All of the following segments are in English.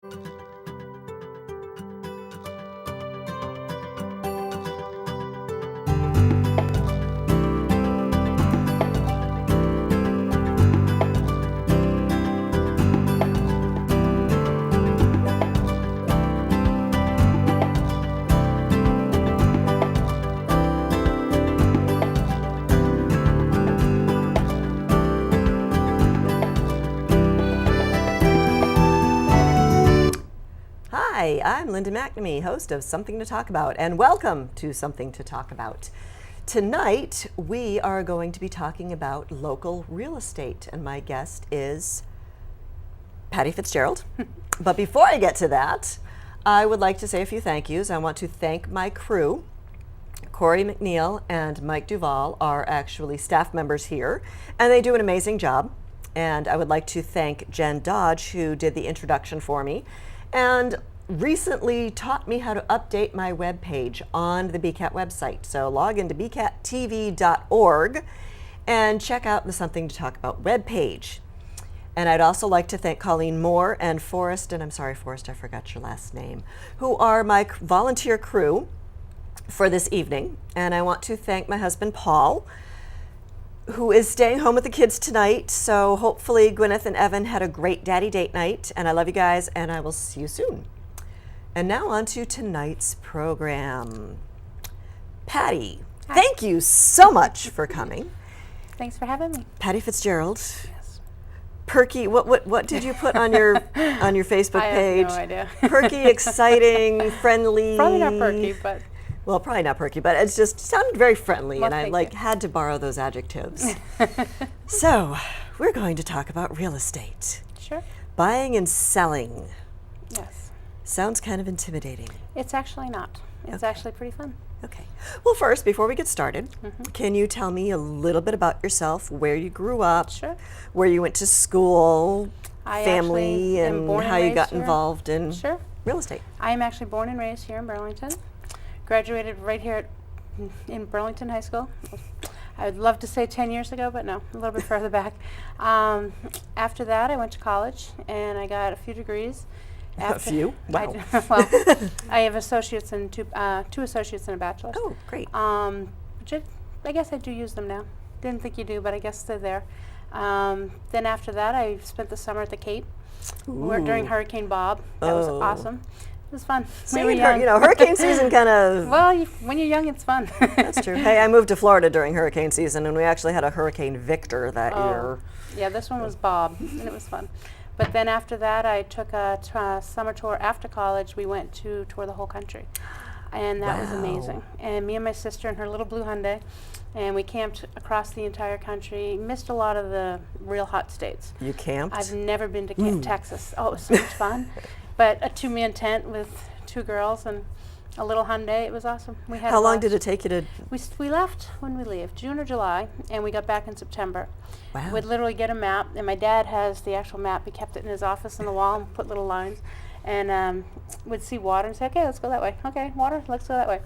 Hi, I'm Linda McNamee, host of Something to Talk About, and welcome to Something to Talk About. Tonight, we are going to be talking about local real estate, and my guest is Patti Fitzgerald. But before I get to that, I would like to say a few thank yous. I want to thank my crew. Corey McNeil and Mike Duvall are actually staff members here, and they do an amazing job. And I would like to thank Jen Dodge, who did the introduction for me, and recently taught me how to update my webpage on the BCAT website. So log into bcattv.org and check out the Something to Talk About webpage. And I'd also like to thank Colleen Moore and Forrest, and I'm sorry, Forrest, I forgot your last name, who are my volunteer crew for this evening. And I want to thank my husband, Paul, who is staying home with the kids tonight. So hopefully Gwyneth and Evan had a great daddy date night. And I love you guys, and I will see you soon. And now on to tonight's program. Patti, Hi. Thank you so much for coming. Thanks for having me. Patti Fitzgerald. Yes. Perky, what did you put on your Facebook page? I have no idea. Perky, exciting, friendly. Probably not perky, but Well, probably not perky, but it's just sounded very friendly, Well, and I thank you. had to borrow those adjectives. So, we're going to talk about real estate. sure. Buying and selling. Yes. Sounds kind of intimidating. It's actually not. It's actually pretty fun. Okay. Well, first, before we get started, can you tell me a little bit about yourself, where you grew up, Sure. where you went to school, I family, actually am and born and how you raised got here. involved in Sure. real estate? I am actually born and raised here in Burlington. Graduated right here in Burlington High School. I would love to say 10 years ago, but no, a little bit further back. After that, I went to college, and I got a few degrees. A few? Wow. Well, I have associates and two associates and a bachelor's. Oh, great. Which I guess I do use them now. Didn't think you do, but I guess they're there. Then after that, I spent the summer at the Cape. Worked during Hurricane Bob. That was awesome. It was fun. See, hurricane season kind of... Well, when you're young, it's fun. That's true. Hey, I moved to Florida during hurricane season, and we actually had a Hurricane Victor that year. Yeah, this one was Bob, and it was fun. But then after that, I took a summer tour after college. We went to tour the whole country, and that was amazing. And me and my sister in her little blue Hyundai, and we camped across the entire country. Missed a lot of the real hot states. You camped? I've never been to Texas. Oh, it was so much fun. But a 2-man tent with 2 girls and a little Hyundai. It was awesome. We had How long did it take you to... We left, when we leave, June or July, and we got back in September. Wow. We'd literally get a map, and my dad has the actual map. He kept it in his office on the wall and put little lines. And we'd see water and say, okay, let's go that way. Okay, water, let's go that way.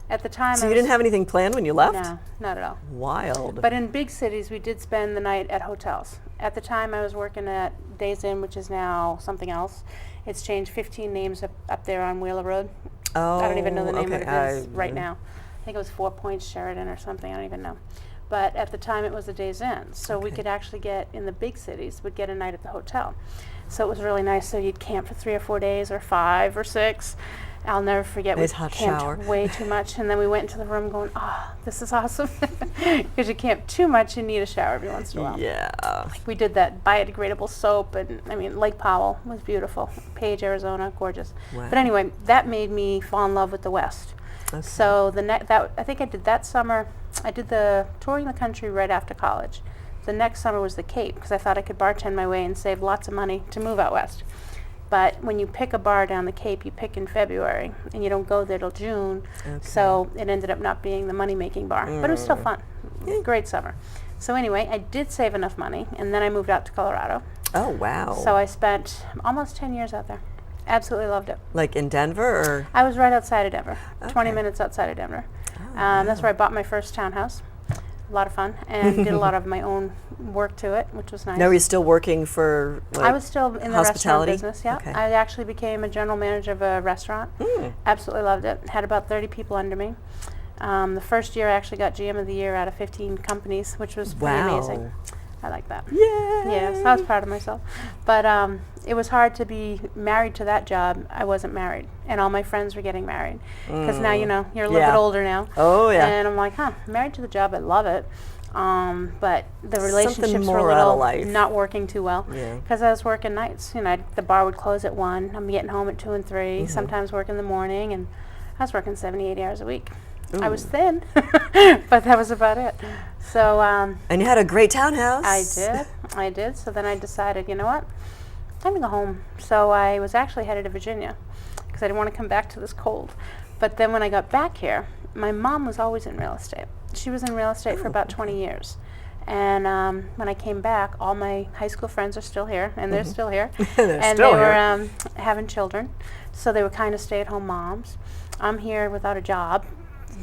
At the time, So you didn't have anything planned when you left? No, not at all. Wild. But in big cities, we did spend the night at hotels. At the time, I was working at Days Inn, which is now something else. It's changed 15 names up there on Wheeler Road. Oh, I don't even know the name okay. of it is right now. I think it was 4 Points Sheridan or something. I don't even know. But at the time, it was a Days Inn. So we could actually get, in the big cities, would get a night at the hotel. So it was really nice. So you'd camp for 3 or 4 days, or 5 or 6. I'll never forget. Nice we hot camped shower. way too much, and then we went into the room going, "Oh, this is awesome!" Because you camp too much, you need a shower every once in a while. Yeah. We did that biodegradable soap, and I mean, Lake Powell was beautiful. Page, Arizona, gorgeous. Wow. But anyway, that made me fall in love with the West. Okay. So I think I did that summer. I did the touring the country right after college. The next summer was the Cape, because I thought I could bartend my way and save lots of money to move out west. But when you pick a bar down the Cape, you pick in February, and you don't go there till June. Okay. So it ended up not being the money-making bar, but it was still fun. Great summer. So anyway, I did save enough money, and then I moved out to Colorado. Oh, wow. So I spent almost 10 years out there. Absolutely loved it. Like in Denver, or? I was right outside of Denver, 20 Okay. minutes outside of Denver. Oh, That's where I bought my first townhouse. a lot of fun, and did a lot of my own work to it, which was nice. Now, are you still working for I was still in the restaurant hospitality? business, yeah. Okay. I actually became a general manager of a restaurant. Absolutely loved it. Had about 30 people under me. The first year I actually got GM of the Year out of 15 companies, which was pretty amazing. I like that. Yeah. Yes, I was proud of myself. But it was hard to be married to that job. I wasn't married, and all my friends were getting married. Because now, you know, you're a little bit older now. Oh, yeah. And I'm like, married to the job, I love it. But the relationships more were a out of little life. not working too well. Yeah. Because I was working nights. You know, the bar would close at 1. I'm getting home at 2 and 3. Sometimes work in the morning, and I was working 70, 80 hours a week. I was thin, but that was about it. So and you had a great townhouse. I did. So then I decided, you know what, I'm gonna go home. So I was actually headed to Virginia because I didn't want to come back to this cold. But then when I got back here, my mom was always in real estate. She was in real estate for about 20 years. And when I came back, all my high school friends are still here, and they're still here. And still they here. were having children, so they were kind of stay-at-home moms. I'm here without a job.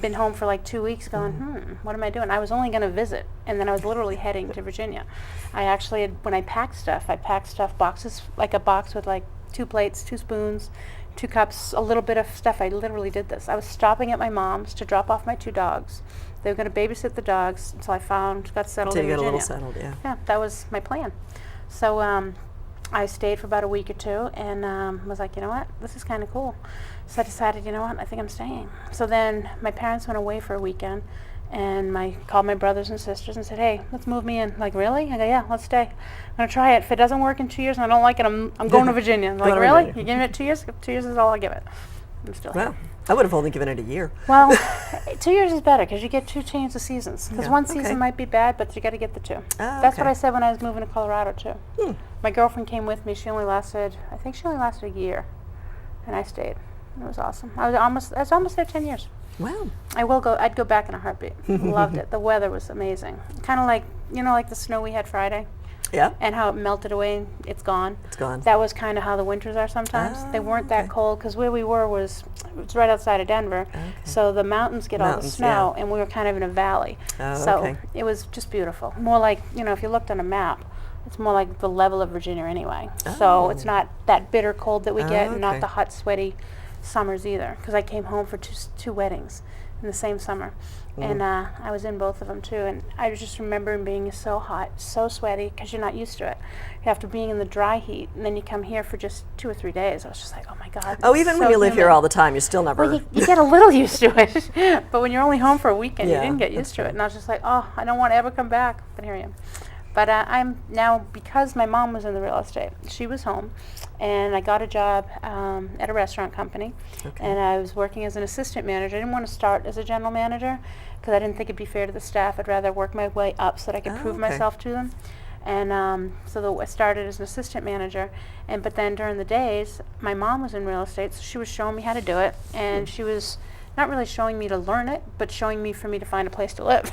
Been home for like 2 weeks going, what am I doing? I was only going to visit, and then I was literally heading to Virginia. I actually, when I packed stuff boxes, like a box with like 2 plates, 2 spoons, 2 cups, a little bit of stuff. I literally did this. I was stopping at my mom's to drop off my 2 dogs. They were going to babysit the dogs until I got settled in Virginia. Until you got a little settled, yeah. Yeah, that was my plan. So I stayed for about a week or 2 and was like, you know what, this is kind of cool. So I decided, you know what, I think I'm staying. So then my parents went away for a weekend, and called my brothers and sisters and said, hey, let's move me in. Like, really? I go, yeah, let's stay. I'm going to try it. If it doesn't work in 2 years and I don't like it, I'm going to Virginia. I'm like, really? You give it 2 years? 2 years is all I give it. I'm still here. Well, I would have only given it a year. Well, 2 years is better because you get 2 changes of seasons. Because Yeah, one okay. season might be bad, but you got to get the 2. Oh, That's okay. what I said when I was moving to Colorado too. My girlfriend came with me. She only lasted a year, and I stayed. It was awesome. I was almost there 10 years. Wow. I'd go back in a heartbeat. Loved it. The weather was amazing. Kind of like, you know, like the snow we had Friday. Yeah. And how it melted away and it's gone. It's gone. That was kind of how the winters are sometimes. They weren't that cold because where we were it was right outside of Denver. Okay. So the mountains get all the Mountains, snow, and we were kind of in a valley. Oh, so okay. it was just beautiful. More like, you know, if you looked on a map, it's more like the level of Virginia anyway. So it's not that bitter cold that we get, and okay. not the hot, sweaty summers either. Because I came home for two weddings in the same summer. And I was in both of them too, and I just remember being so hot, so sweaty, because you're not used to it. After being in the dry heat, and then you come here for just 2 or 3 days, I was just like, oh my God. Oh, even when you live here all the time, you're still never... Well, you get a little used to it, but when you're only home for a weekend, Yeah, you didn't get used to it. And I was just like, oh, I don't want to ever come back, but here I am. But I'm now, because my mom was in the real estate, she was home, and I got a job at a restaurant company, and I was working as an assistant manager. I didn't want to start as a general manager because I didn't think it'd be fair to the staff. I'd rather work my way up so that I could prove myself to them. And I started as an assistant manager, but then during the days, my mom was in real estate, so she was showing me how to do it, and she was not really showing me to learn it, but showing me for me to find a place to live,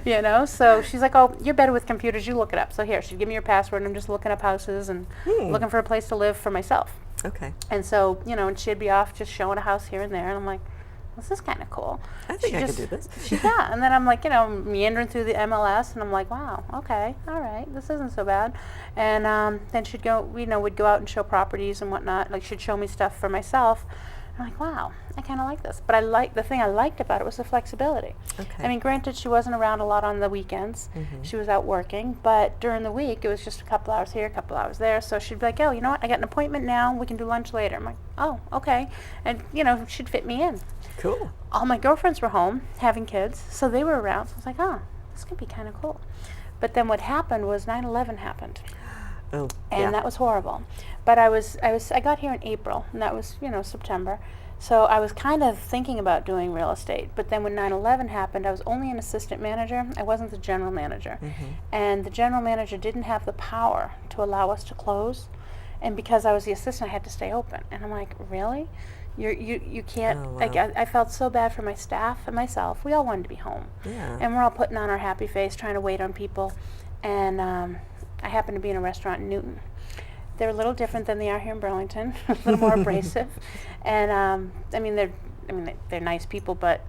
you know? So she's like, oh, you're better with computers, you look it up. So here, she'd give me your password, and I'm just looking up houses and looking for a place to live for myself. Okay. And so, you know, and she'd be off just showing a house here and there, and I'm like, this is kind of cool. I think I could do this. Yeah, and then I'm like, you know, meandering through the MLS, and I'm like, wow, okay, all right, this isn't so bad. And then she'd go, you know, we'd go out and show properties and whatnot. Like, she'd show me stuff for myself. I'm like, wow, I kind of like this. But the thing I liked about it was the flexibility. Okay. I mean, granted, she wasn't around a lot on the weekends. She was out working, but during the week, it was just a couple hours here, a couple hours there. So she'd be like, oh, you know what, I got an appointment now, we can do lunch later. I'm like, oh, okay. And, you know, she'd fit me in. Cool. All my girlfriends were home having kids, so they were around. So I was like, oh, this could be kind of cool. But then what happened was 9/11 happened. Oh, And that was horrible. But I got here in April, and that was, you know, September. So I was kind of thinking about doing real estate. But then when 9/11 happened, I was only an assistant manager. I wasn't the general manager. And the general manager didn't have the power to allow us to close. And because I was the assistant, I had to stay open. And I'm like, really? You can't, Oh, wow. like, I felt so bad for my staff and myself. We all wanted to be home. Yeah. And we're all putting on our happy face, trying to wait on people. And I happened to be in a restaurant in Newton. They're a little different than they are here in Burlington, a little more abrasive. And I mean, they're nice people, but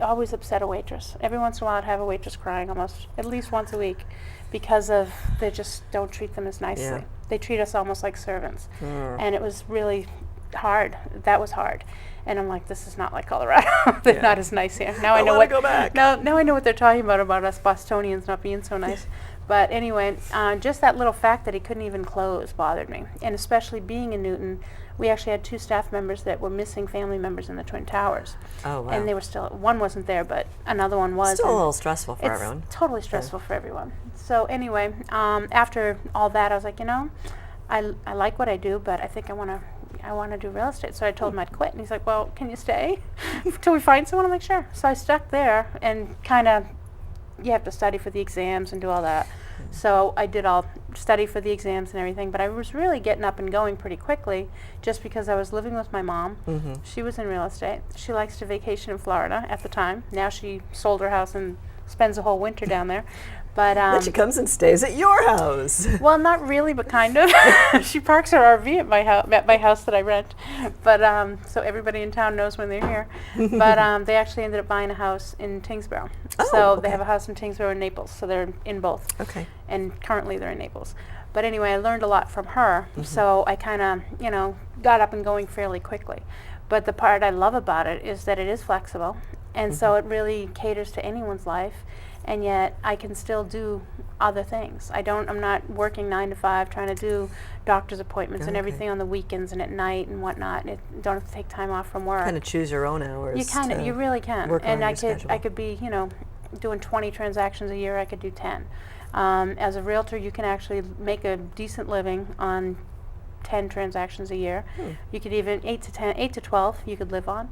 always upset a waitress. Every once in a while I'd have a waitress crying almost at least once a week because of they just don't treat them as nicely. Yeah. They treat us almost like servants. And it was really hard. That was hard. And I'm like, this is not like Colorado. They're not as nice here. Now I know wanna go back. Now I know what they're talking about us Bostonians not being so nice. But anyway, just that little fact that he couldn't even close bothered me. And especially being in Newton, we actually had 2 staff members that were missing family members in the Twin Towers. Oh, wow. And they were still, one wasn't there, but another one was. Still a and little stressful for everyone. It's totally stressful for everyone. So anyway, after all that, I was like, I like what I do, but I think I want to do real estate. So I told him I'd quit, and he's like, well, can you stay until we find someone? I'm like, sure. So I stuck there, and kind of, you have to study for the exams and do all that. So I did all study for the exams and everything, but I was really getting up and going pretty quickly just because I was living with my mom. She was in real estate. She likes to vacation in Florida at the time. Now she sold her house and spends the whole winter down there. But then she comes and stays at your house. well, not really, but kind of. She parks her RV at my house that I rent. But so everybody in town knows when they're here. But they actually ended up buying a house in Tingsboro. So they have a house in Tingsboro and Naples. So they're in both. Okay. And currently they're in Naples. But anyway, I learned a lot from her. So I kind of, got up and going fairly quickly. But the part I love about it is that it is flexible. And so it really caters to anyone's life. And yet I can still do other things. I'm not working 9 to 5 trying to do doctor's appointments and everything on the weekends and at night and whatnot. Don't have to take time off from work. Kind of choose your own hours. You really can. Work and on your schedule. I could be, doing 20 transactions a year. I could do 10. As a realtor, you can actually make a decent living on 10 transactions a year. You could even 8 to 12 you could live on.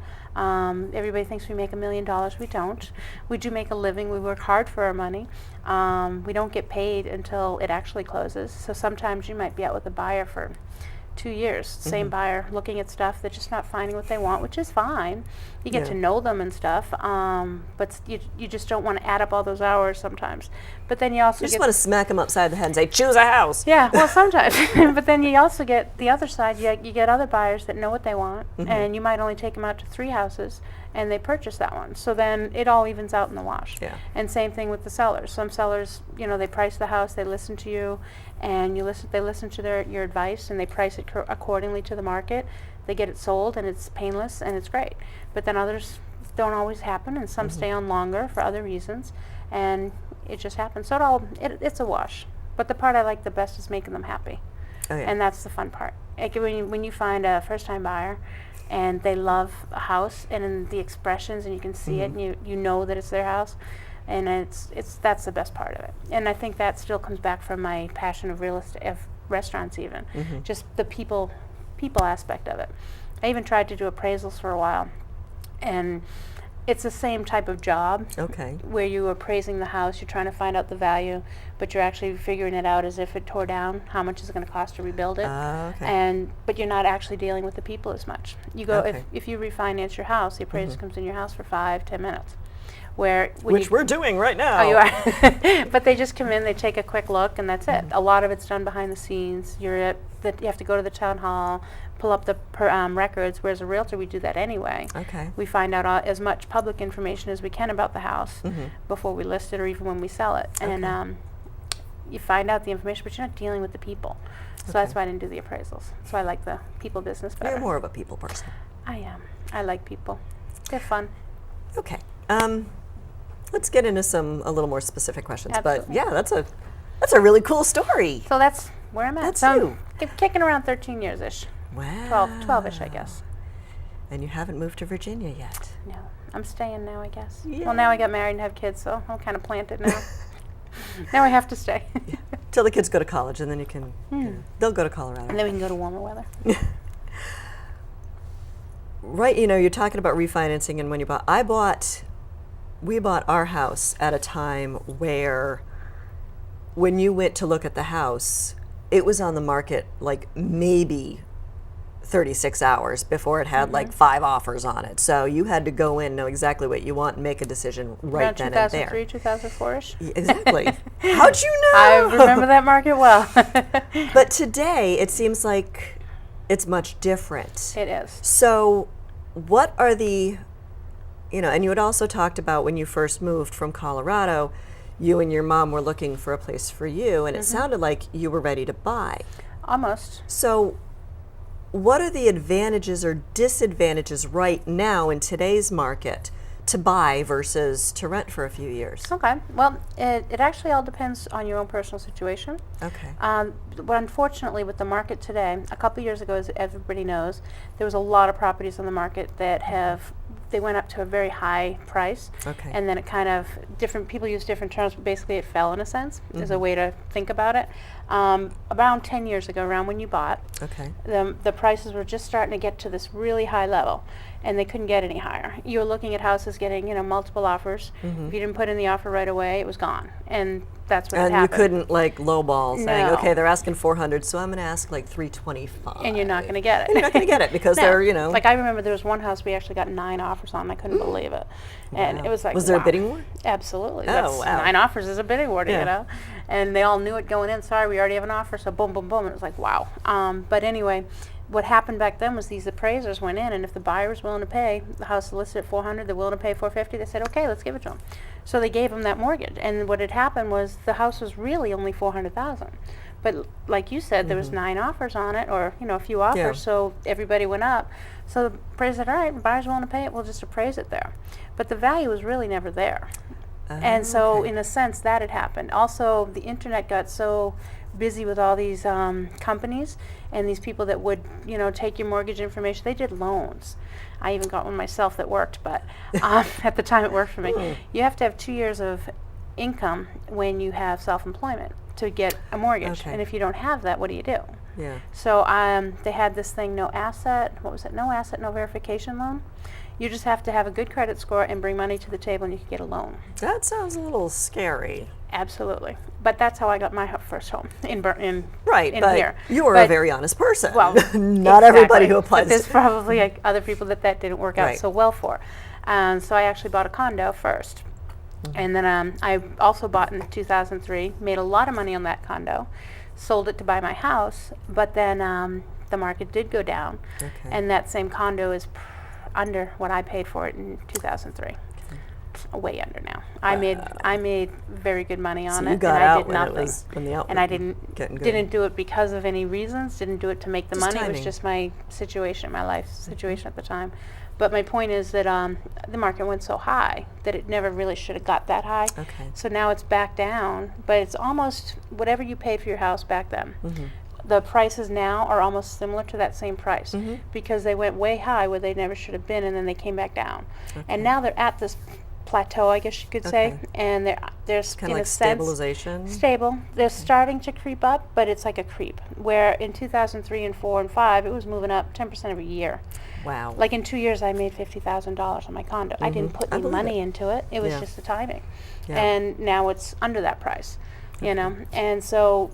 Everybody thinks we make $1 million. We don't. We do make a living. We work hard for our money. We don't get paid until it actually closes. So sometimes you might be out with a buyer for 2 years, same buyer looking at stuff, they're just not finding what they want, which is fine. You get to know them and stuff, but you just don't want to add up all those hours sometimes. But then you also just want to smack them upside the head and say, choose a house. Yeah, well, sometimes. But then you also get the other side. You get other buyers that know what they want, and you might only take them out to 3 houses, and they purchase that one. So then it all evens out in the wash. Yeah. And same thing with the sellers. Some sellers, they price the house, they listen to you, and they listen to your advice, and they price it accordingly to the market. They get it sold, and it's painless, and it's great. But then others don't always happen, and some stay on longer for other reasons, and it just happens. So it's a wash. But the part I like the best is making them happy. Oh, yeah. And that's the fun part. Like when you find a first-time buyer, and they love a house, and in the expressions, and you can see it, and you know that it's their house, and that's the best part of it. And I think that still comes back from my passion of real estate, of restaurants even, just the people aspect of it. I even tried to do appraisals for a while, and it's the same type of job. Okay. Where you are appraising the house, you're trying to find out the value, but you're actually figuring it out as if it tore down, how much is it going to cost to rebuild it. Okay. But you're not actually dealing with the people as much. You go Okay. if you refinance your house, the appraiser comes in your house for 5-10 minutes. Which we're doing right now. Oh, you are. But they just come in, they take a quick look, and that's it. A lot of it's done behind the scenes. You have to go to the town hall, pull up the records, whereas a realtor, we do that anyway. Okay. We find out as much public information as we can about the house before we list it or even when we sell it. And you find out the information, but you're not dealing with the people. So that's why I didn't do the appraisals. So I like the people business better. You're more of a people person. I am. I like people. They're fun. Okay. Let's get into a little more specific questions. Absolutely. But yeah, that's a really cool story. So that's where I'm at. That's so you. I'm kicking around 13 years-ish. Wow. 12-ish, I guess. And you haven't moved to Virginia yet. No. I'm staying now, I guess. Yeah. Well, now I got married and have kids, so I'm kind of planted now. Now I have to stay. Till the kids go to college, and then you can, they'll go to Colorado. And then we can go to warmer weather. Right, you're talking about refinancing, and when we bought our house at a time where when you went to look at the house, it was on the market like maybe 36 hours before it had like 5 offers on it. So you had to go in, know exactly what you want, and make a decision right then and there. 2003, 2004-ish? Exactly. How'd you know? I remember that market well. But today, it seems like it's much different. It is. So what are the you know, and you had also talked about when you first moved from Colorado, you and your mom were looking for a place for you, and it sounded like you were ready to buy. Almost. So what are the advantages or disadvantages right now in today's market to buy versus to rent for a few years? Okay. Well, it actually all depends on your own personal situation. Okay. But unfortunately, with the market today, a couple years ago, as everybody knows, there was a lot of properties on the market that they went up to a very high price. Okay. And then it kind of, different people use different terms, but basically it fell in a sense, is a way to think about it. Around 10 years ago, around when you bought, Okay. the prices were just starting to get to this really high level, and they couldn't get any higher. You were looking at houses getting, multiple offers. If you didn't put in the offer right away, it was gone. And that's what And you happened. couldn't like lowball saying, No. okay, they're asking 400, so I'm going to ask like 325. And you're not going to get it. And you're not going to get it because No. they're, you know. Like I remember there was one house we actually got 9 offers on. I couldn't believe it. And Wow. it was like, Was there a wow. bidding war? Absolutely. Oh, That's wow. 9 offers is a bidding war, Yeah. you know. And they all knew it going in. Sorry, we already have an offer. So boom, boom, boom. And it was like, wow. But anyway, what happened back then was these appraisers went in, and if the buyer was willing to pay, the house is listed at 400, they're willing to pay 450, they said, okay, let's give it to them. So they gave them that mortgage. And what had happened was the house was really only 400,000. But like you said, there was 9 offers on it, or a few offers, Yeah. so everybody went up. So the appraiser said, all right, the buyer's willing to pay it, we'll just appraise it there. But the value was really never there. And so, okay. in a sense, that had happened. Also, the internet got so busy with all these companies and these people that would, take your mortgage information. They did loans. I even got one myself that worked, but at the time it worked for me. You have to have 2 years of income when you have self-employment to get a mortgage. Okay. And if you don't have that, what do you do? Yeah. So they had this thing, no asset, no verification loan. You just have to have a good credit score and bring money to the table, and you can get a loan. That sounds a little scary. Absolutely. But that's how I got my first home in Right, in but here. you are a very honest person. Well, not everybody who exactly. applies. But there's probably other people that didn't work out Right. so well for. So I actually bought a condo first. And then I also bought in 2003, made a lot of money on that condo, sold it to buy my house, but then the market did go down. Okay. And that same condo is under what I paid for it in 2003. Way under now. I made very good money on So it, you got and I out did when nothing. it was when the And I getting didn't good. do it because of any reasons. Didn't do it to make the Just money. It timing. was just my situation, my life situation at the time. But my point is that the market went so high that it never really should have got that high. Okay. So now it's back down, but it's almost whatever you paid for your house back then. The prices now are almost similar to that same price because they went way high where they never should have been, and then they came back down. And now they're at this plateau, I guess you could say, Okay. and they're Kind in of like a sense stabilization. stable. They're starting to creep up, but it's like a creep. Where in 2003 and 4 and 5, it was moving up 10% every year. Wow. Like in 2 years, I made $50,000 on my condo. I didn't put I any believe money it. into it. It was Yeah. just the timing. Yeah. And now it's under that price, And so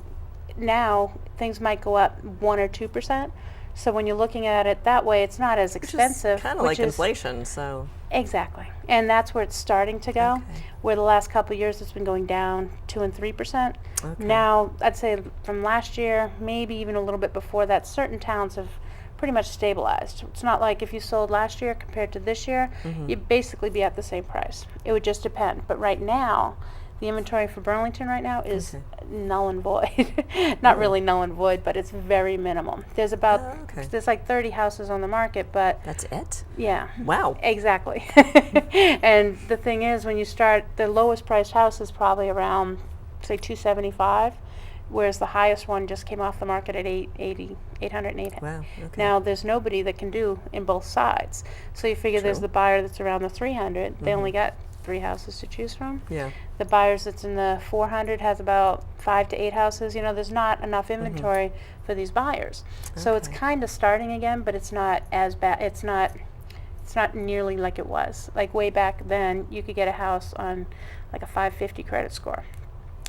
now things might go up 1 or 2%. So when you're looking at it that way, it's not as expensive. Kind of which like is- inflation, so. Exactly. And that's where it's starting to go. Okay. Where the last couple of years it's been going down 2 and 3%. Okay. Now, I'd say from last year, maybe even a little bit before that, certain towns have pretty much stabilized. It's not like if you sold last year compared to this year, you'd basically be at the same price. It would just depend. But right now, the inventory for Burlington right now is null and void. Not really null and void, but it's very minimal. There's about, Oh, okay. there's like 30 houses on the market, but That's it? yeah. Wow. Exactly. And the thing is, when you start, the lowest priced house is probably around, say, 275, whereas the highest one just came off the market at 880. Wow. Okay. Now, there's nobody that can do in both sides. So you figure there's True. the buyer that's around the 300. They only got 3 houses to choose from. Yeah. The buyers that's in the 400 has about 5 to 8 houses. There's not enough inventory for these buyers. So it's Okay. kind of starting again, but it's not as bad. It's not nearly like it was. Like way back then, you could get a house on like a 550 credit score.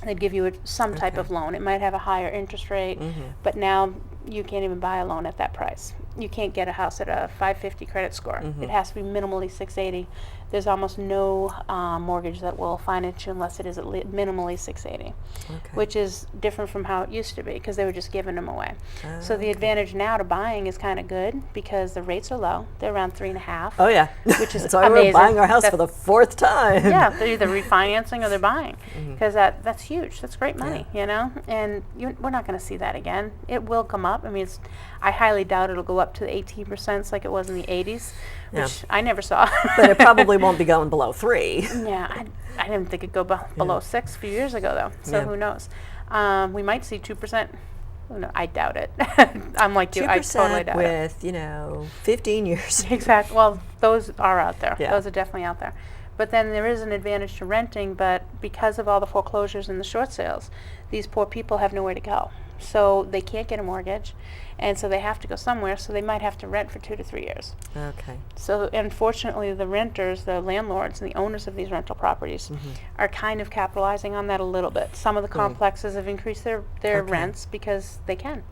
They'd give you some type Okay. of loan. It might have a higher interest rate, but now you can't even buy a loan at that price. you can't get a house at a 550 credit score. It has to be minimally 680. There's almost no mortgage that will finance you unless it is minimally 680, which is different from how it used to be because they were just giving them away. So the advantage now to buying is kind of good because the rates are low. They're around 3.5. Oh yeah, which is that's why amazing. we're buying our house for the 4th time. Yeah, they're either refinancing or they're buying because that's huge. That's great money, you know. And we're not going to see that again. It will come up. I mean, I highly doubt it'll go up to the 18% like it was in the 80s, which I never saw. But it probably won't be going below 3. Yeah, I didn't think it'd go below 6 a few years ago, though. So who knows? We might see 2%. No, I doubt it. I'm like you. I totally doubt it. with 15 years. Exactly. Well, those are out there. Yeah. Those are definitely out there. But then there is an advantage to renting, but because of all the foreclosures and the short sales, these poor people have nowhere to go. So they can't get a mortgage, and so they have to go somewhere, so they might have to rent for 2 to 3 years. Okay. So unfortunately, the renters, the landlords, and the owners of these rental properties are kind of capitalizing on that a little bit. Some of the complexes have increased their rents because they can.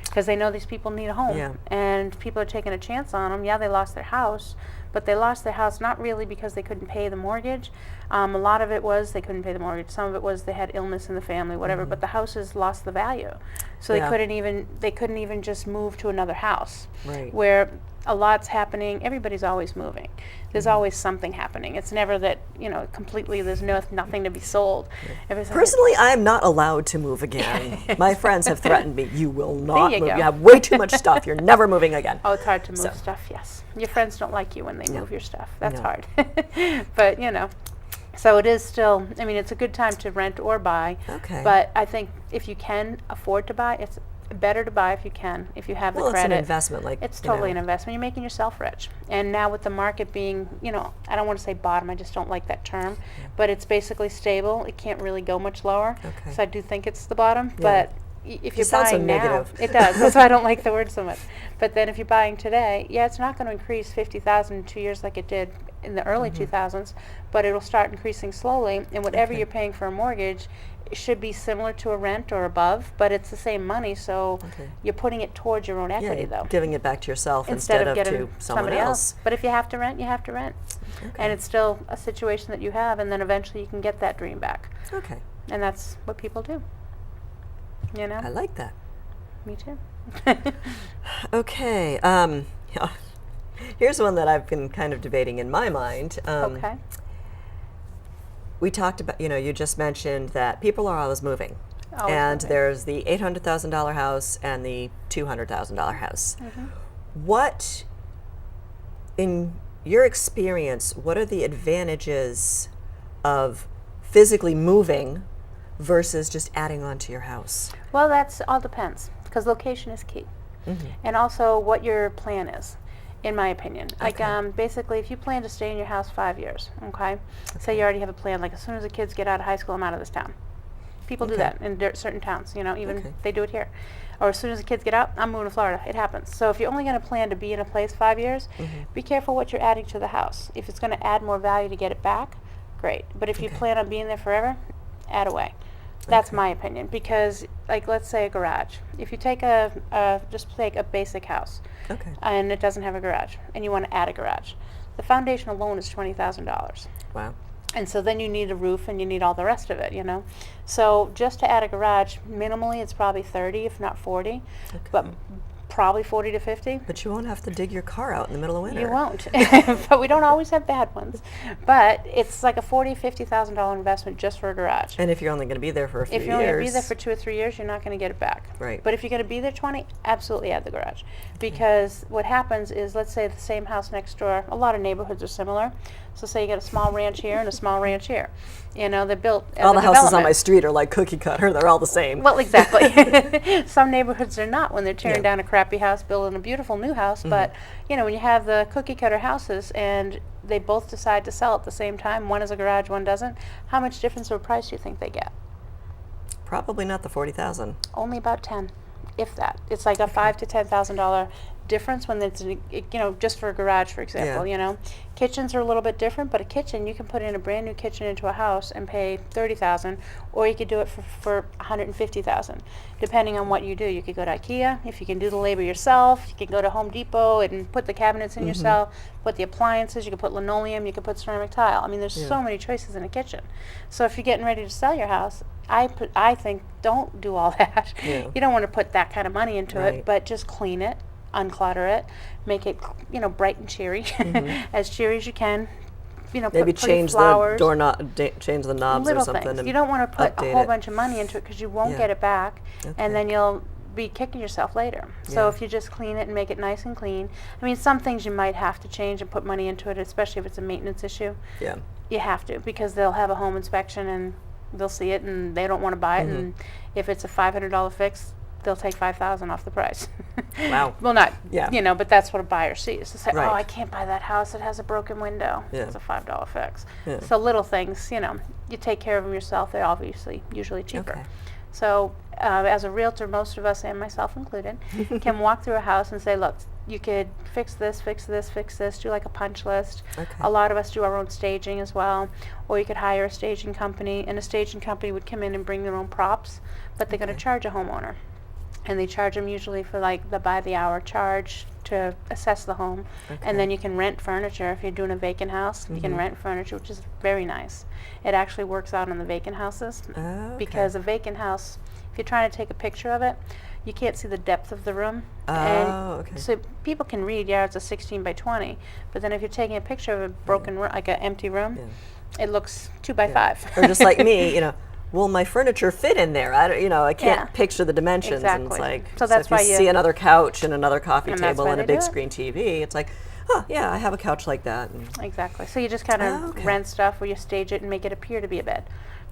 Because they know these people need a home, and people are taking a chance on them. Yeah, they lost their house, but they lost their house not really because they couldn't pay the mortgage. A lot of it was they couldn't pay the mortgage. Some of it was they had illness in the family, whatever. But the houses lost the value, so they couldn't even just move to another house. Right. Where a lot's happening. Everybody's always moving. There's always something happening. It's never that, completely there's nothing to be sold. Personally, I'm not allowed to move again. My friends have threatened me, you will not There you move. go. You have way too much stuff. You're never moving again. Oh, it's hard to move So. stuff, yes. Your friends don't like you when they move your stuff. That's No. hard. But, so it is still, it's a good time to rent or buy. Okay. But I think if you can afford to buy, it's better to buy if you can, if you have the Well, it's credit. an investment. It's totally an investment. You're making yourself rich. And now with the market being, I don't want to say bottom, I just don't like that term, but it's basically stable. It can't really go much lower. Okay. So I do think it's the bottom. But if you're It sounds so buying now, negative. it does. That's why I don't like the word so much. But then if you're buying today, it's not going to increase 50,000 in 2 years like it did in the early 2000s, but it'll start increasing slowly. And whatever you're paying for a mortgage, it should be similar to a rent or above, but it's the same money, so you're putting it towards your own equity, you're though. giving it back to yourself Instead of to getting someone somebody else. But if you have to rent, you have to rent. Okay. And it's still a situation that you have, and then eventually you can get that dream back. Okay. And that's what people do. I like that. Me too. Okay. Here's one that I've been kind of debating in my mind. Okay. We talked about, you just mentioned that people are always moving. Always and moving. there's the $800,000 house and the $200,000 house. What, in your experience, what are the advantages of physically moving versus just adding on to your house? Well, that's all depends, because location is key. And also what your plan is, in my opinion. Like, basically, if you plan to stay in your house 5 years, say you already have a plan, like as soon as the kids get out of high school, I'm out of this town. People do that in certain towns, even they do it here. Or as soon as the kids get out, I'm moving to Florida. It happens. So if you're only going to plan to be in a place 5 years, be careful what you're adding to the house. If it's going to add more value to get it back, great. But if you plan on being there forever, add away. That's my opinion, because, like, let's say a garage. If you take just take a basic house, and it doesn't have a garage, and you want to add a garage, the foundation alone is $20,000. Wow. And so then you need a roof and you need all the rest of it, So just to add a garage, minimally it's probably 30, if not 40, but probably 40 to 50. But you won't have to dig your car out in the middle of winter. You won't. But we don't always have bad ones. But it's like a $40,000, $50,000 investment just for a garage. And if you're only going to be there for a few years. If you're only going to be there for 2 or 3 years, you're not going to get it back. Right. But if you're going to be there 20, absolutely add the garage. Because what happens is, let's say the same house next door, a lot of neighborhoods are similar. So say you got a small ranch here and a small ranch here. They're built as all a the houses on development. my street are like cookie cutter. They're all the same. Well, exactly. Some neighborhoods are not, when they're tearing Yeah. down a crappy house, building a beautiful new house. But, when you have the cookie cutter houses and they both decide to sell at the same time, one is a garage, one doesn't, how much difference of a price do you think they get? Probably not the $40,000. Only about 10, if that. It's like a $5,000 to $10,000 difference when it's just for a garage, for example. Yeah. Kitchens are a little bit different, but a kitchen, you can put in a brand new kitchen into a house and pay $30,000, or you could do it for $150,000, depending on what you do. You could go to IKEA if you can do the labor yourself. You can go to Home Depot and put the cabinets in yourself, put the appliances. You can put linoleum. You can put ceramic tile. I mean, there's so many choices in a kitchen. So if you're getting ready to sell your house, I think don't do all that. Yeah. You don't want to put that kind of money into Right. it, but just clean it, unclutter it, make it bright and cheery, as cheery as you can. Maybe put change flowers, change the knobs little or something. things. And You don't want to put a update whole it. bunch of money into it because you won't Yeah. get it back, Okay. and then you'll be kicking yourself later. So Yeah. if you just clean it and make it nice and clean, I mean, some things you might have to change and put money into it, especially if it's a maintenance issue. Yeah. You have to, because they'll have a home inspection and they'll see it and they don't want to buy it, and if it's a $500 fix, they'll take $5,000 off the price. Wow. Well, not, Yeah. but that's what a buyer sees. They say, Right. oh, I can't buy that house. It has a broken window. Yeah. It's a $5 fix. Yeah. So little things, you take care of them yourself. They're obviously usually cheaper. Okay. So as a realtor, most of us, and myself included, can walk through a house and say, look, you could fix this, fix this, fix this, do like a punch list. Okay. A lot of us do our own staging as well. Or you could hire a staging company, and a staging company would come in and bring their own props, but they're going to charge a homeowner. And they charge them usually for like the by the hour charge to assess the home. Okay. And then you can rent furniture. If you're doing a vacant house, you can rent furniture, which is very nice. It actually works out on the vacant houses, Okay. because a vacant house, if you're trying to take a picture of it, you can't see the depth of the room. Okay. So people can read, it's a 16 by 20, but then if you're taking a picture of a broken room, like an empty room, it looks 2 by 5. Or just like me, will my furniture fit in there? I can't Yeah. picture the dimensions. And it's Exactly. like, So that's if why you you- see another couch and another coffee And that's table why and a they do big it. screen TV, it's like, oh, yeah, I have a couch like that. And Exactly. So you just kind of Okay. rent stuff where you stage it and make it appear to be a bed.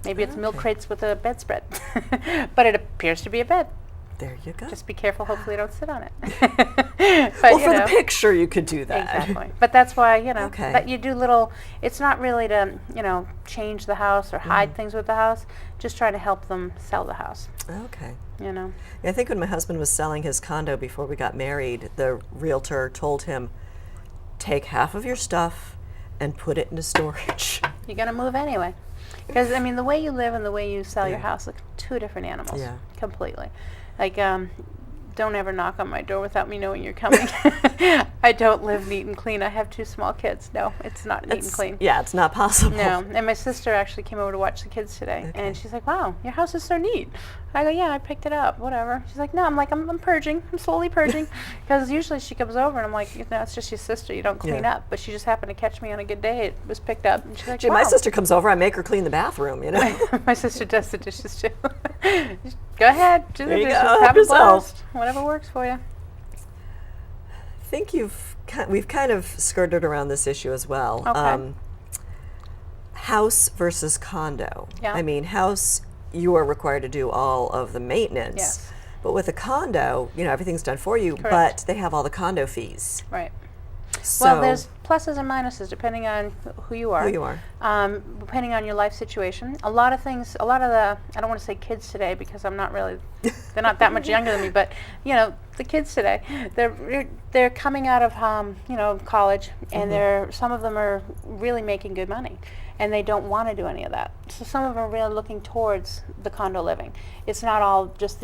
Maybe it's milk Okay. crates with a bedspread, but it appears to be a bed. there you go. Just be careful. Hopefully, you don't sit on it. But, well, for the picture, you could do that. Exactly. But that's why, Okay. that you do little, it's not really to, change the house or hide things with the house, just try to help them sell the house, Okay. Yeah, I think when my husband was selling his condo before we got married, the realtor told him, take half of your stuff and put it into storage. You're going to move anyway. Because, the way you live and the way you sell your Yeah. house are two different animals. Yeah. Completely. Like, don't ever knock on my door without me knowing you're coming. I don't live neat and clean. I have 2 small kids. No, it's not neat and clean. Yeah, it's not possible. No. And my sister actually came over to watch the kids today, Okay. and she's like, wow, your house is so neat. I go, yeah, I picked it up, whatever. She's like, no, I'm purging. I'm slowly purging. Because usually she comes over, and I'm like, it's just your sister. You don't clean Yeah. up. But she just happened to catch me on a good day. It was picked up. And she's like, Gee, wow. my sister comes over, I make her clean the bathroom, My sister does the dishes too. Go ahead, do the There you dishes. go, help Have a yourself. blast. Whatever works for you. I think we've kind of skirted around this issue as well. Okay. House versus condo. Yeah. House, you are required to do all of the maintenance. Yes. But with a condo, everything's done for you, Correct. but they have all the condo fees. Right. So Well, there's pluses and minuses depending on who you are. who you are. Depending on your life situation. A lot of the, I don't want to say kids today because I'm not really, they're not that much younger than me, but the kids today, they're coming out of college, and some of them are really making good money, and they don't want to do any of that. So some of them are really looking towards the condo living. It's not all just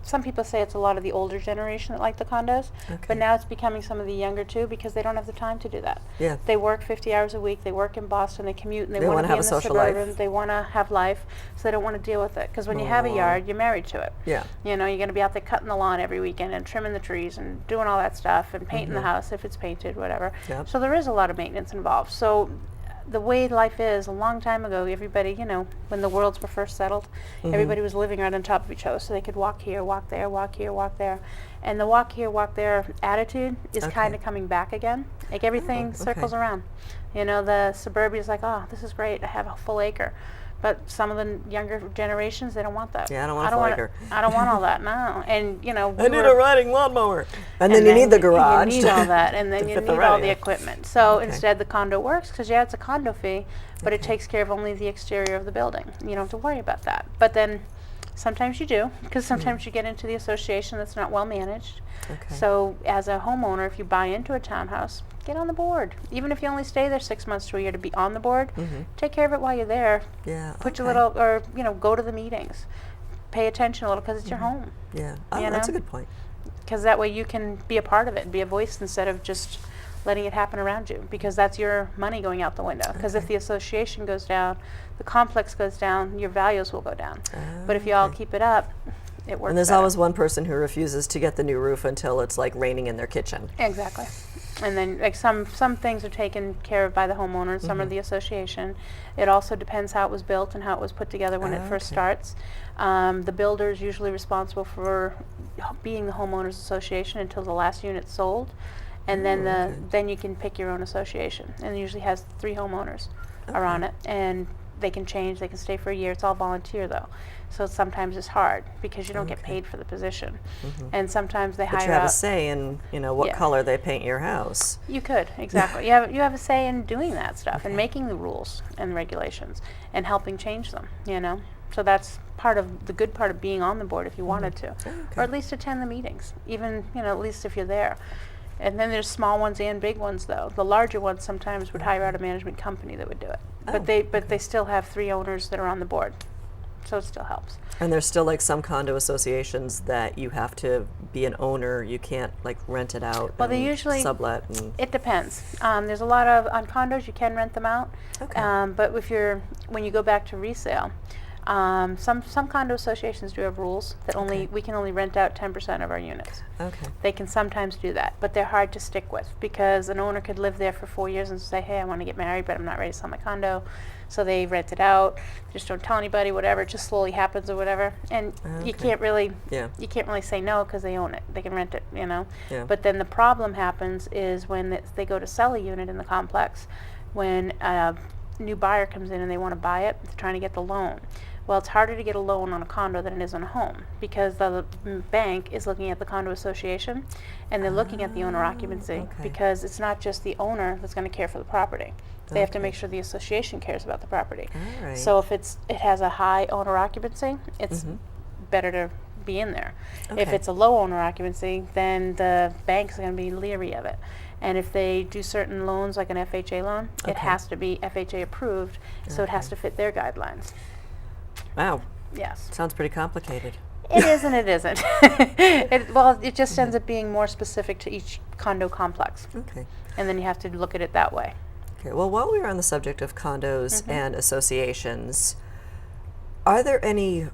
some people say it's a lot of the older generation that like the condos, Okay. but now it's becoming some of the younger too, because they don't have the time to do that. Yeah. They work 50 hours a week, they work in Boston, they commute, and they They want wanna to be have in a the social life. suburban, they want to have life, so they don't want to deal with it. Because when you have a Aw. yard, you're married to it. Yeah. You're going to be out there cutting the lawn every weekend and trimming the trees and doing all that stuff and painting the house if it's painted, whatever. Yep. So there is a lot of maintenance involved. So the way life is, a long time ago, everybody, when the worlds were first settled, everybody was living right on top of each other, so they could walk here, walk there, walk here, walk there. And the walk here, walk there attitude is Okay. kind of coming back again. Like everything okay. circles around. The suburbia is like, oh, this is great, I have a full acre. But some of the younger generations, they don't want that. Yeah, I don't want a full acre. I don't want all that, no. And, I need a riding lawnmower. And then you need the garage. You need all that, and then to you fit need the all radio. the equipment. So Okay. instead, the condo works because it's a condo fee, but it takes care of only the exterior of the building. You don't have to worry about that. But then, Sometimes you do, because sometimes you get into the association that's not well managed. Okay. So as a homeowner, if you buy into a townhouse, get on the board. Even if you only stay there 6 months to a year to be on the board, take care of it while you're there. Yeah. Put your okay. little, or go to the meetings. Pay attention a little, because it's your home. Yeah. you That's a know? good point. Because that way you can be a part of it and be a voice instead of just letting it happen around you, because that's your money going out the window. Because if the association goes down, the complex goes down, your values will go down. But if you all keep it up, it works And there's better. always one person who refuses to get the new roof until it's like raining in their kitchen. Exactly. And then like some things are taken care of by the homeowner and some are the association. It also depends how it was built and how it was put together when it first starts. The builder is usually responsible for being the homeowners association until the last unit's sold. And then then you can pick your own association. And it usually has 3 homeowners are on it, and they can change, they can stay for a year. It's all volunteer though. So sometimes it's hard because you don't get paid for the position. And sometimes they But hire you have out. a say in, what Yeah. color they paint your house. You could, exactly. You have a say in doing that stuff and making the rules and regulations and helping change them, So that's part of the good part of being on the board if you wanted to. Or at least attend the meetings, even, at least if you're there. And then there's small ones and big ones though. The larger ones sometimes would hire out a management company that would do it. But they still have 3 owners that are on the board. So it still helps. And there's still like some condo associations that you have to be an owner. You can't like rent it out. Well, they and usually sublet. And it depends. There's a lot of on condos you can rent them out. But when you go back to resale, some condo associations do have rules that we can only rent out 10% of our units. Okay. They can sometimes do that, but they're hard to stick with because an owner could live there for 4 years and say, hey, I want to get married, but I'm not ready to sell my condo. So they rent it out, just don't tell anybody, whatever, it just slowly happens or whatever. And you can't really say no because they own it. They can rent it, Yeah. But then the problem happens is when they go to sell a unit in the complex, when a new buyer comes in and they want to buy it, they're trying to get the loan. Well, it's harder to get a loan on a condo than it is on a home because the bank is looking at the condo association and they're looking at the owner occupancy because it's not just the owner that's going to care for the property. They have to make sure the association cares about the property. All right. So if it has a high owner occupancy, it's better to be in there. If it's a low owner occupancy, then the bank's going to be leery of it. And if they do certain loans, like an FHA loan, it has to be FHA approved, so it has to fit their guidelines. Wow. Yes. Sounds pretty complicated. It is and it isn't. It just ends up being more specific to each condo complex. Okay. And then you have to look at it that way. Okay. Well, while we were on the subject of condos and associations, are there any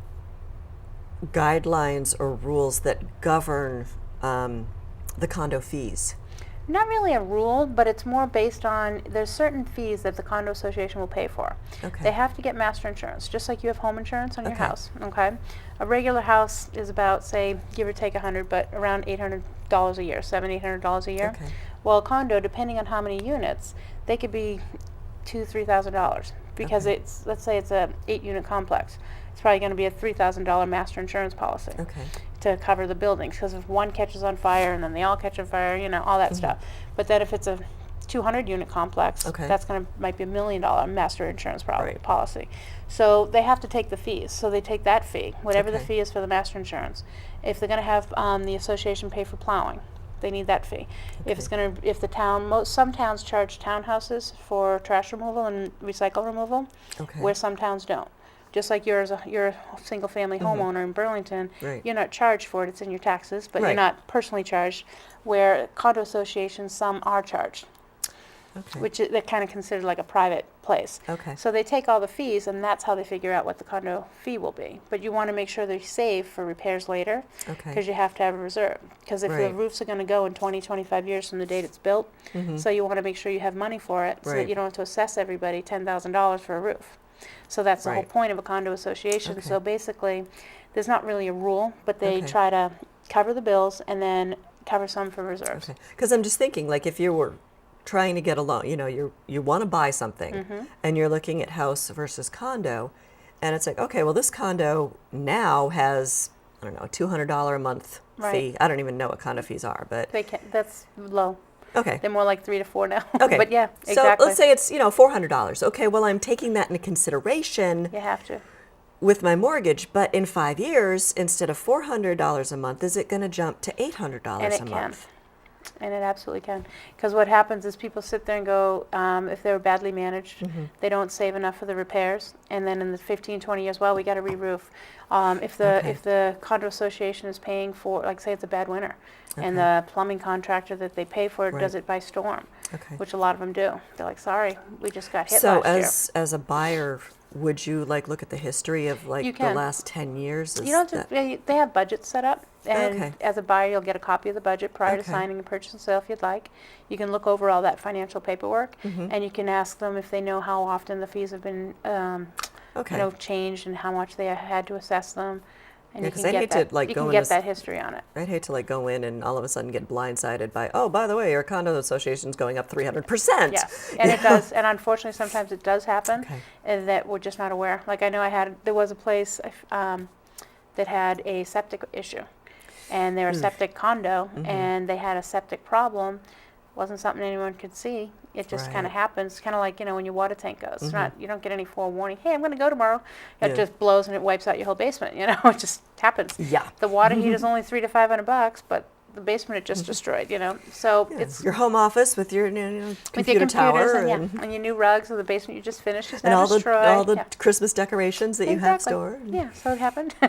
guidelines or rules that govern the condo fees? Not really a rule, but it's more based on, there's certain fees that the condo association will pay for. Okay. They have to get master insurance, just like you have home insurance on your house, okay? A regular house is about, say, give or take 100, but around $800 a year, $700-800 a year. Okay. Well, a condo, depending on how many units, they could be $2,000-3,000 because it's, let's say it's a 8-unit complex. It's probably going to be a $3,000 master insurance policy to cover the buildings, because if one catches on fire and then they all catch on fire, all that stuff. But then if it's a 200-unit complex, that's might be $1 million master insurance policy. So they have to take the fees. So they take that fee, whatever the fee is for the master insurance. If they're going to have the association pay for plowing, they need that fee. If it's going to, if the town, some towns charge townhouses for trash removal and recycle removal, where some towns don't. Just like you're a single-family homeowner in Burlington, you're not charged for it; it's in your taxes, but you're not personally charged. Where condo associations, some are charged, which they're kind of considered like a private place. So they take all the fees, and that's how they figure out what the condo fee will be. But you want to make sure they save for repairs later, because you have to have a reserve. Because if the roofs are going to go in 20-25 years from the date it's built, so you want to make sure you have money for it, so that you don't have to assess everybody $10,000 for a roof. So that's the whole point of a condo association. So basically, there's not really a rule, but they try to cover the bills and then cover some for reserves. Because I'm just thinking, like, if you were trying to get a loan, you want to buy something, and you're looking at house versus condo, and it's like, okay, well, this condo now has, I don't know, a $200 a month fee. I don't even know what condo fees are, but that's low. Okay. They're more like 3 to 4 now. Okay. But exactly. So let's say it's, $400. Okay, well, I'm taking that into consideration. You have to. with my mortgage, but in 5 years, instead of $400 a month, is it going to jump to $800 And a it can. month? And it absolutely can. Because what happens is people sit there and go, if they're badly managed, they don't save enough for the repairs. And then in the 15, 20 years, well, we got to re-roof. If the condo association is paying for, like say it's a bad winter, and the plumbing contractor that they pay for does it by storm, which a lot of them do. They're like, sorry, we just got hit So last year. as a buyer, would you like look at the history of like You the can. last 10 years? You don't have to, they have budgets set up, and Okay. as a buyer, you'll get a copy of the budget prior to Okay. signing a purchase and sale if you'd like. You can look over all that financial paperwork, and you can ask them if they know how often the fees have been, changed and how much they had to assess them. And Yeah, you 'cause can I'd get hate to, that. like, You go can in get this- that history on it. I'd hate to like go in and all of a sudden get blindsided by, oh, by the way, your condo association's going up 300%. Yes, and it does, and unfortunately, sometimes it does happen, Okay. and that we're just not aware. Like I know there was a place that had a septic issue, and they're a septic condo, and they had a septic problem. Wasn't something anyone could see. It just kind of Right. happens, kind of like when your water tank goes. It's not, you don't get any forewarning. Hey, I'm going to go tomorrow. It Yeah. just blows and it wipes out your whole basement. It just happens. Yeah. The water heater's only $300 to $500, but the basement it just destroyed. So it's Your home office with your with your computer computers tower and your new rugs in the basement you just finished is and now all the destroyed. Christmas decorations that you have Exactly. stored. Yeah, so it happened. No,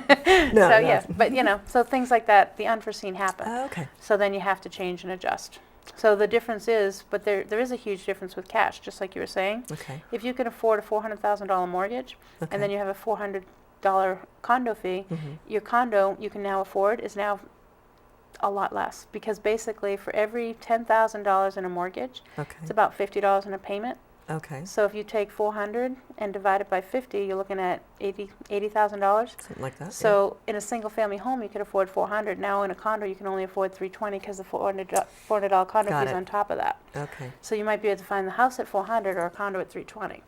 so no. yeah, but so things like that, the unforeseen happen. Oh, okay. So then you have to change and adjust. So the difference is, but there is a huge difference with cash, just like you were saying. Okay. If you can afford a $400,000 mortgage, Okay. and then you have a $400 condo fee, your condo you can now afford is now a lot less, because basically for every $10,000 in a mortgage, Okay. it's about $50 in a payment. Okay. So if you take 400 and divide it by 50, you're looking at $80,000. Something like that. So in a single family home, you could afford 400. Now in a condo, you can only afford 320 because the $400 condo Got fee is it. on top of that. Yeah. Okay. So you might be able to find the house at 400 or a condo at 320.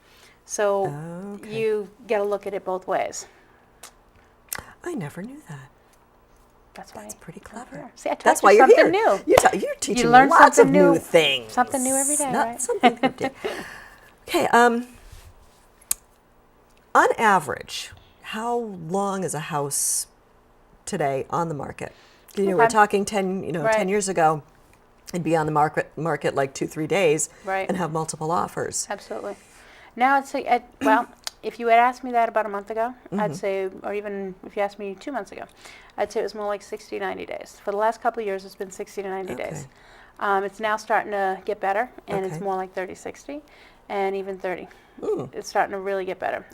So Okay. you got to look at it both ways. I never knew that. That's why. That's pretty I'm clever. here. See, I taught That's you why you're something here. new. You're teaching me learn lots of something new new. things. Something new every day, Not right? something new. Okay. On average, how long is a house today on the market? We're Okay. talking 10 Right. years ago, it'd be on the market like 2-3 days, Right. and have multiple offers. Absolutely. Now I'd say, well, if you had asked me that about a month ago, I'd say, or even if you asked me 2 months ago, I'd say it was more like 60, 90 days. For the last couple of years, it's been 60 to 90 days. It's now starting to get better, and it's Okay. more like 30, 60, and even 30. Ooh. It's starting to really get better.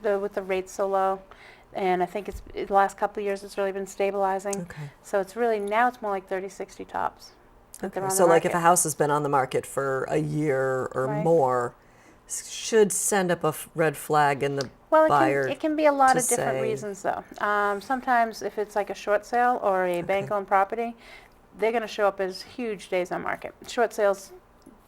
With the rates so low, and I think the last couple of years it's really been stabilizing. Okay. So it's really, now it's more like 30, 60 tops. that they're Okay. on So the like if a market. house has been on the market for a year or Right. more, should send up a red flag in the Well, buyer. it can be a lot to of different say- reasons, though. Sometimes if it's like a short sale or a bank-owned property, they're going to show up as huge days on market. Short sales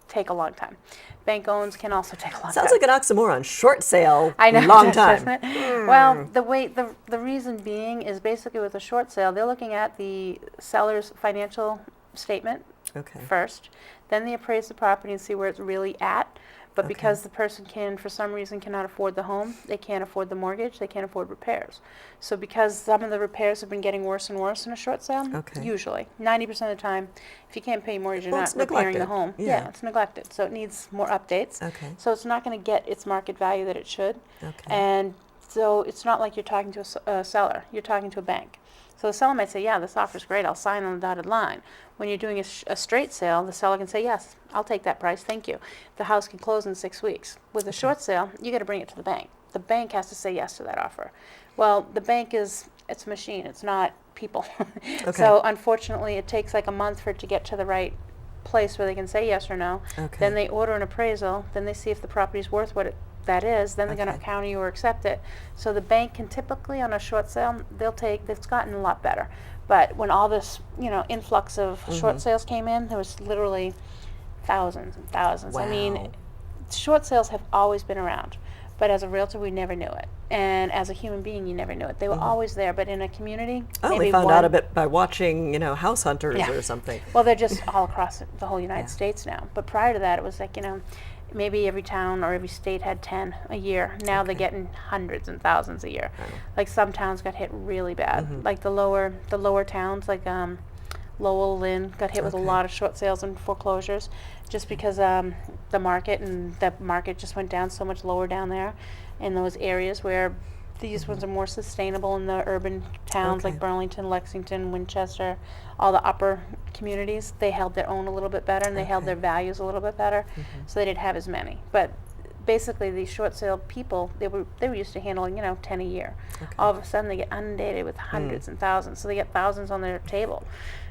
take a long time. Bank-owns can also take a long time. Sounds like an oxymoron. Short sale, I know, long time. doesn't it? Well, the reason being is basically with a short sale, they're looking at the seller's financial statement Okay. first, then they appraise the property and see where it's really at. But Okay. because the person for some reason cannot afford the home, they can't afford the mortgage, they can't afford repairs. So because some of the repairs have been getting worse and worse in a short sale, Okay. usually, 90% of the time, if you can't pay your mortgage, you're Well, not it's repairing the neglected. home. Yeah. It's neglected. So it needs more updates. Okay. So it's not going to get its market value that it should. Okay. And so it's not like you're talking to a seller, you're talking to a bank. So the seller might say, yeah, this offer's great, I'll sign on the dotted line. When you're doing a straight sale, the seller can say, yes, I'll take that price, thank you. The house can close in 6 weeks. With a short sale, you got to bring it to the bank. The bank has to say yes to that offer. Well, the bank it's a machine, it's not people. So unfortunately, it takes like a month for it to get to the right place where they can say yes or no. Okay. Then they order an appraisal, then they see if the property's worth what that is, then they're going to Okay. counter you or accept it. So the bank can typically, on a short sale, it's gotten a lot better. But when all this, influx of short sales came in, there was literally thousands and thousands. I Wow. mean, short sales have always been around. But as a realtor, we never knew it. And as a human being, you never knew it. They were always there, but in a community, I maybe only found one, out a bit by watching, House Hunters Yeah. or something. Well, they're just all across the whole United Yeah. States now. But prior to that, it was like, maybe every town or every state had 10 a year. Now they're Okay. getting hundreds and thousands a year. Wow. Like some towns got hit really bad. Like the lower towns, like Lowell, Lynn, got hit with a Okay. lot of short sales and foreclosures, just because the market just went down so much lower down there, in those areas where these ones are more sustainable in the urban towns Okay. like Burlington, Lexington, Winchester, all the upper communities. They held their own a little bit better, and they held Okay. their values a little bit better, so they didn't have as many. But basically, these short sale people, they were used to handling 10 a year. All of a sudden, they get inundated with hundreds and thousands, so they get thousands on their table.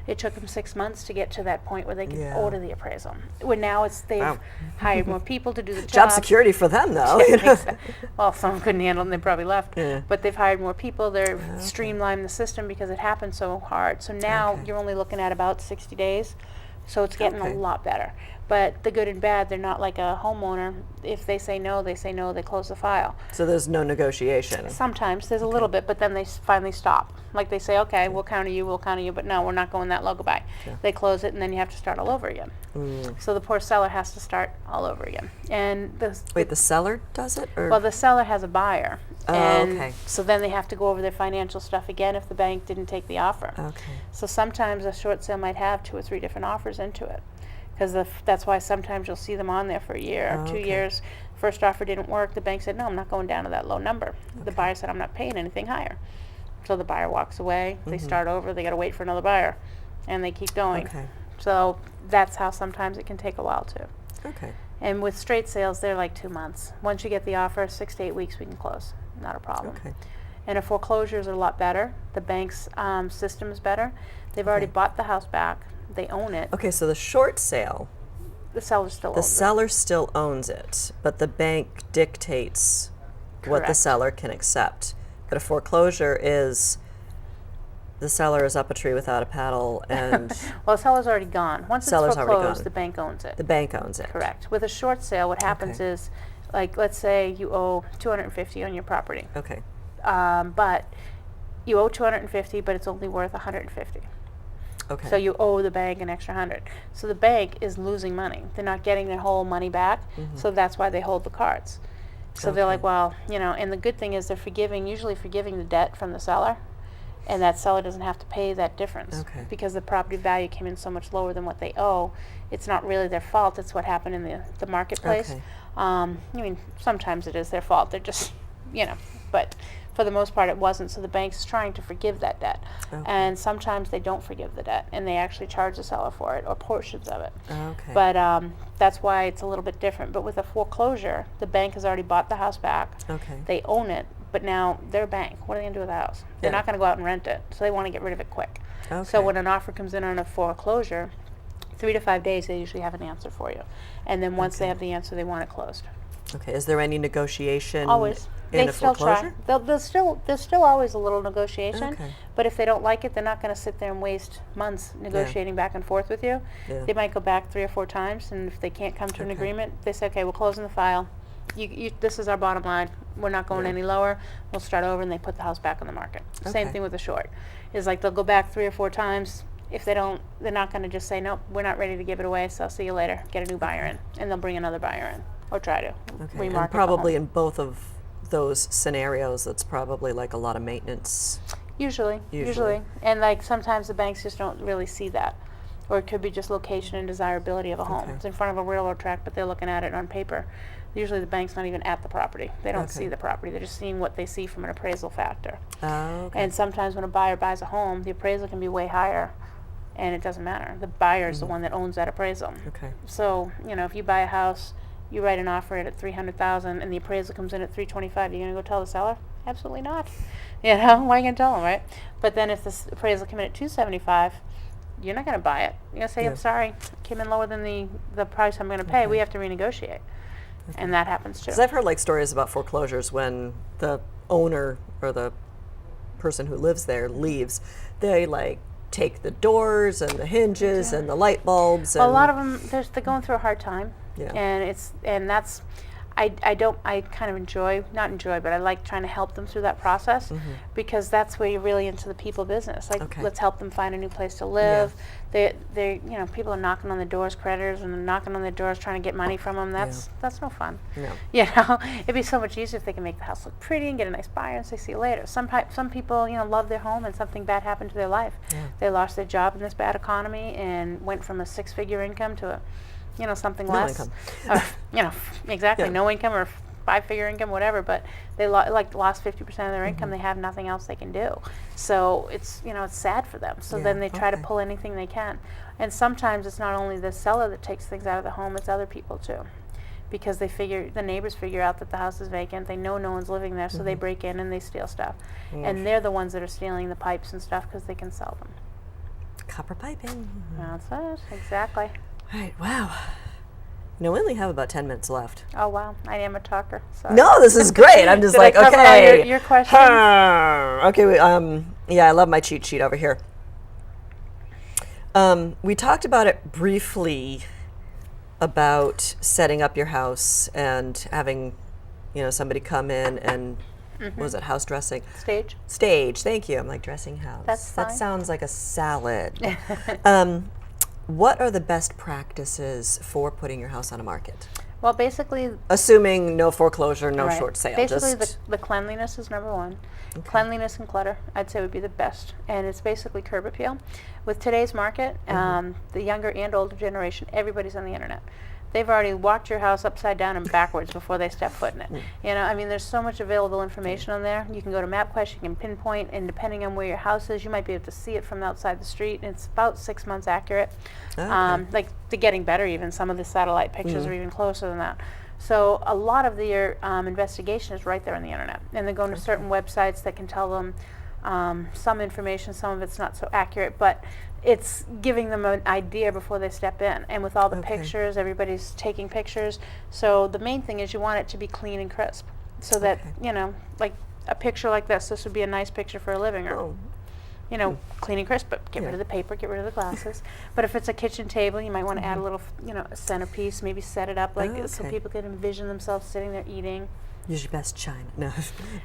It took them 6 months to get to that point where they could Yeah. order the appraisal. Where now they've Wow. hired more people to do the Job job. security for them, though. Well, some couldn't handle it and they probably left. Yeah. But they've hired more people. They've streamlined the system because it happened so hard. So now Okay. you're only looking at about 60 days. So it's getting Okay. a lot better. But the good and bad, they're not like a homeowner. If they say no, they say no, they close the file. So there's no negotiation. Sometimes there's a little bit, but then they finally stop. Like they say, okay, we'll counter you, but no, we're not going that low, goodbye. Yeah. They close it, and then you have to start all over again. So the poor seller has to start all over again. And Wait, the seller does it? Or? well, the seller has a buyer. Oh, And okay. so then they have to go over their financial stuff again if the bank didn't take the offer. Okay. So sometimes a short sale might have 2 or 3 different offers into it. Because that's why sometimes you'll see them on there for a year or 2 Okay. years. First offer didn't work. The bank said, no, I'm not going down to that low number. The buyer said, I'm not paying anything higher. So the buyer walks away. They start over. They got to wait for another buyer. And they keep going. Okay. So that's how sometimes it can take a while too. Okay. And with straight sales, they're like 2 months. Once you get the offer, 6 to 8 weeks, we can close. Not a problem. Okay. And a foreclosures are a lot better. The bank's system is better. They've already Okay. bought the house back. They own it. Okay, so the short sale, The seller still the owns seller still owns it, but the bank dictates what the Correct. seller can accept. But a foreclosure is the seller is up a tree without a paddle, and it. Well, the seller's already gone. Once Seller's it's already foreclosed, gone. the bank owns it. the bank owns it. Correct. With a short sale, what happens Okay. is, like, let's say you owe $250 on your property, Okay. but you owe $250, but it's only worth $150. Okay. So you owe the bank an extra 100. So the bank is losing money. They're not getting their whole money back. So that's why they hold the cards. So they're like, Okay. well, and the good thing is they're usually forgiving the debt from the seller, and that seller doesn't have to pay that difference. Okay. Because the property value came in so much lower than what they owe. It's not really their fault. It's what happened in the marketplace. Okay. I mean, sometimes it is their fault. They're just, but for the most part it wasn't. So the bank's trying to forgive that debt. Okay. And sometimes they don't forgive the debt, and they actually charge the seller for it or portions of it. Okay. But that's why it's a little bit different. But with a foreclosure, the bank has already bought the house back. Okay. They own it, but now they're a bank. What are they going to do with the house? They're Yeah. not going to go out and rent it, so they want to get rid of it quick. Okay. So when an offer comes in on a foreclosure, 3 to 5 days they usually have an answer for you. And then once they Okay. have the answer, they want it closed. Okay. Is there any negotiation Always. in They a still foreclosure? try. There's still always a little negotiation. Okay. But if they don't like it, they're not going to sit there and waste months negotiating back and forth with you. Yeah. They might go back 3 or 4 times, and if they can't come to an Okay. agreement, they say, okay, we're closing the file. This is our bottom line. We're not going Yeah. any lower. We'll start over, and they put the house back on the market. Same Okay. thing with the short. Is like they'll go back 3 or 4 times. If they don't, they're not going to just say, nope, we're not ready to give it away, so I'll see you later. Get a new buyer in, and they'll bring another buyer in, or try to Okay. remarket And the probably home. in both of those scenarios, it's probably like a lot of maintenance. Usually. And like sometimes the banks just don't really see that. Or it could be just location and desirability of a home. Okay. It's in front of a railroad track, but they're looking at it on paper. Usually the bank's not even at the property. They don't Okay. see the property. They're just seeing what they see from an appraisal factor. Oh, okay. And sometimes when a buyer buys a home, the appraisal can be way higher, and it doesn't matter. The buyer is the one that owns that appraisal. Okay. So, if you buy a house, you write an offer at $300,000, and the appraisal comes in at $325, you're gonna go tell the seller? Absolutely not. Why are you gonna tell them, right? But then if this appraisal came in at $275, you're not gonna buy it. You're gonna say, Yeah. I'm sorry, came in lower than the price I'm gonna pay. Okay. We have to renegotiate, and that happens too. Because I've heard like stories about foreclosures when the owner or the person who lives there leaves, they like take the doors and the hinges Yeah. and the light bulbs. Well, And a lot of them, they're going through a hard time, Yeah. and that's I kind of not enjoy, but I like trying to help them through that process because that's where you're really into the people business. Like, let's help them find a new place to live. They people are knocking on the doors, creditors, and they're knocking on the doors trying to get money from them. That's no fun. No. You know, it'd be so much easier if they can make the house look pretty and get a nice buyer and say, see you later. Some people, love their home and something bad happened to their life. Yeah. They lost their job in this bad economy and went from a 6-figure income to a something no less. Income. Exactly, Yeah. no income or 5-figure income, whatever, but they lost 50% of their income. They have nothing else they can do. So it's, it's sad for them. So then they try to pull anything they can. And sometimes it's not only the seller that takes things out of the home, it's other people too. Because the neighbors figure out that the house is vacant, they know no one's living there, so they break in and they steal stuff. And they're the ones that are stealing the pipes and stuff because they can sell them. Copper piping. That's it, exactly. Right, wow. We only have about 10 minutes left. Oh, wow. I am a talker. Sorry. No, this is great. I'm just Did like, I cover okay. all your questions? Okay, I love my cheat sheet over here. We talked about it briefly about setting up your house and having, somebody come in and, what was it, house dressing? Stage, thank you. I'm like, dressing house. That's fine. That sounds like a salad. What are the best practices for putting your house on a market? Well, basically, assuming no foreclosure, no right. short sale. Basically, the cleanliness is number one. Okay. Cleanliness and clutter, I'd say, would be the best. And it's basically curb appeal. With today's market, the younger and older generation, everybody's on the internet. They've already walked your house upside down and backwards before they step foot in it. There's so much available information on there. You can go to MapQuest, you can pinpoint, and depending on where your house is, you might be able to see it from outside the street. And it's about 6 months accurate. Okay. Like, they're getting better even. Some of the satellite pictures are even closer than that. So a lot of their investigation is right there on the internet. And they're going to certain websites that can tell them some information, some of it's not so accurate, but it's giving them an idea before they step in. And with all the pictures, everybody's taking pictures. So the main thing is you want it to be clean and crisp. So that, like a picture like this would be a nice picture for a living room. Clean and crisp, but get rid of the paper, get rid of the glasses. But if it's a kitchen table, you might want to add a little, a centerpiece, maybe set it up so people can envision themselves sitting there eating. Use your best china. No,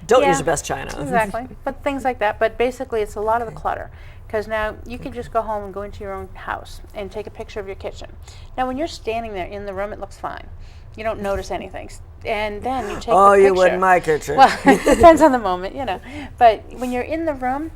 don't use your best china. Exactly, but things like that. But basically, it's a lot of the clutter. Because now you can just go home and go into your own house and take a picture of your kitchen. Now, when you're standing there in the room, it looks fine. You don't notice anything. And then you take the picture. You wouldn't my kitchen. Well, it depends on the moment, But when you're in the room,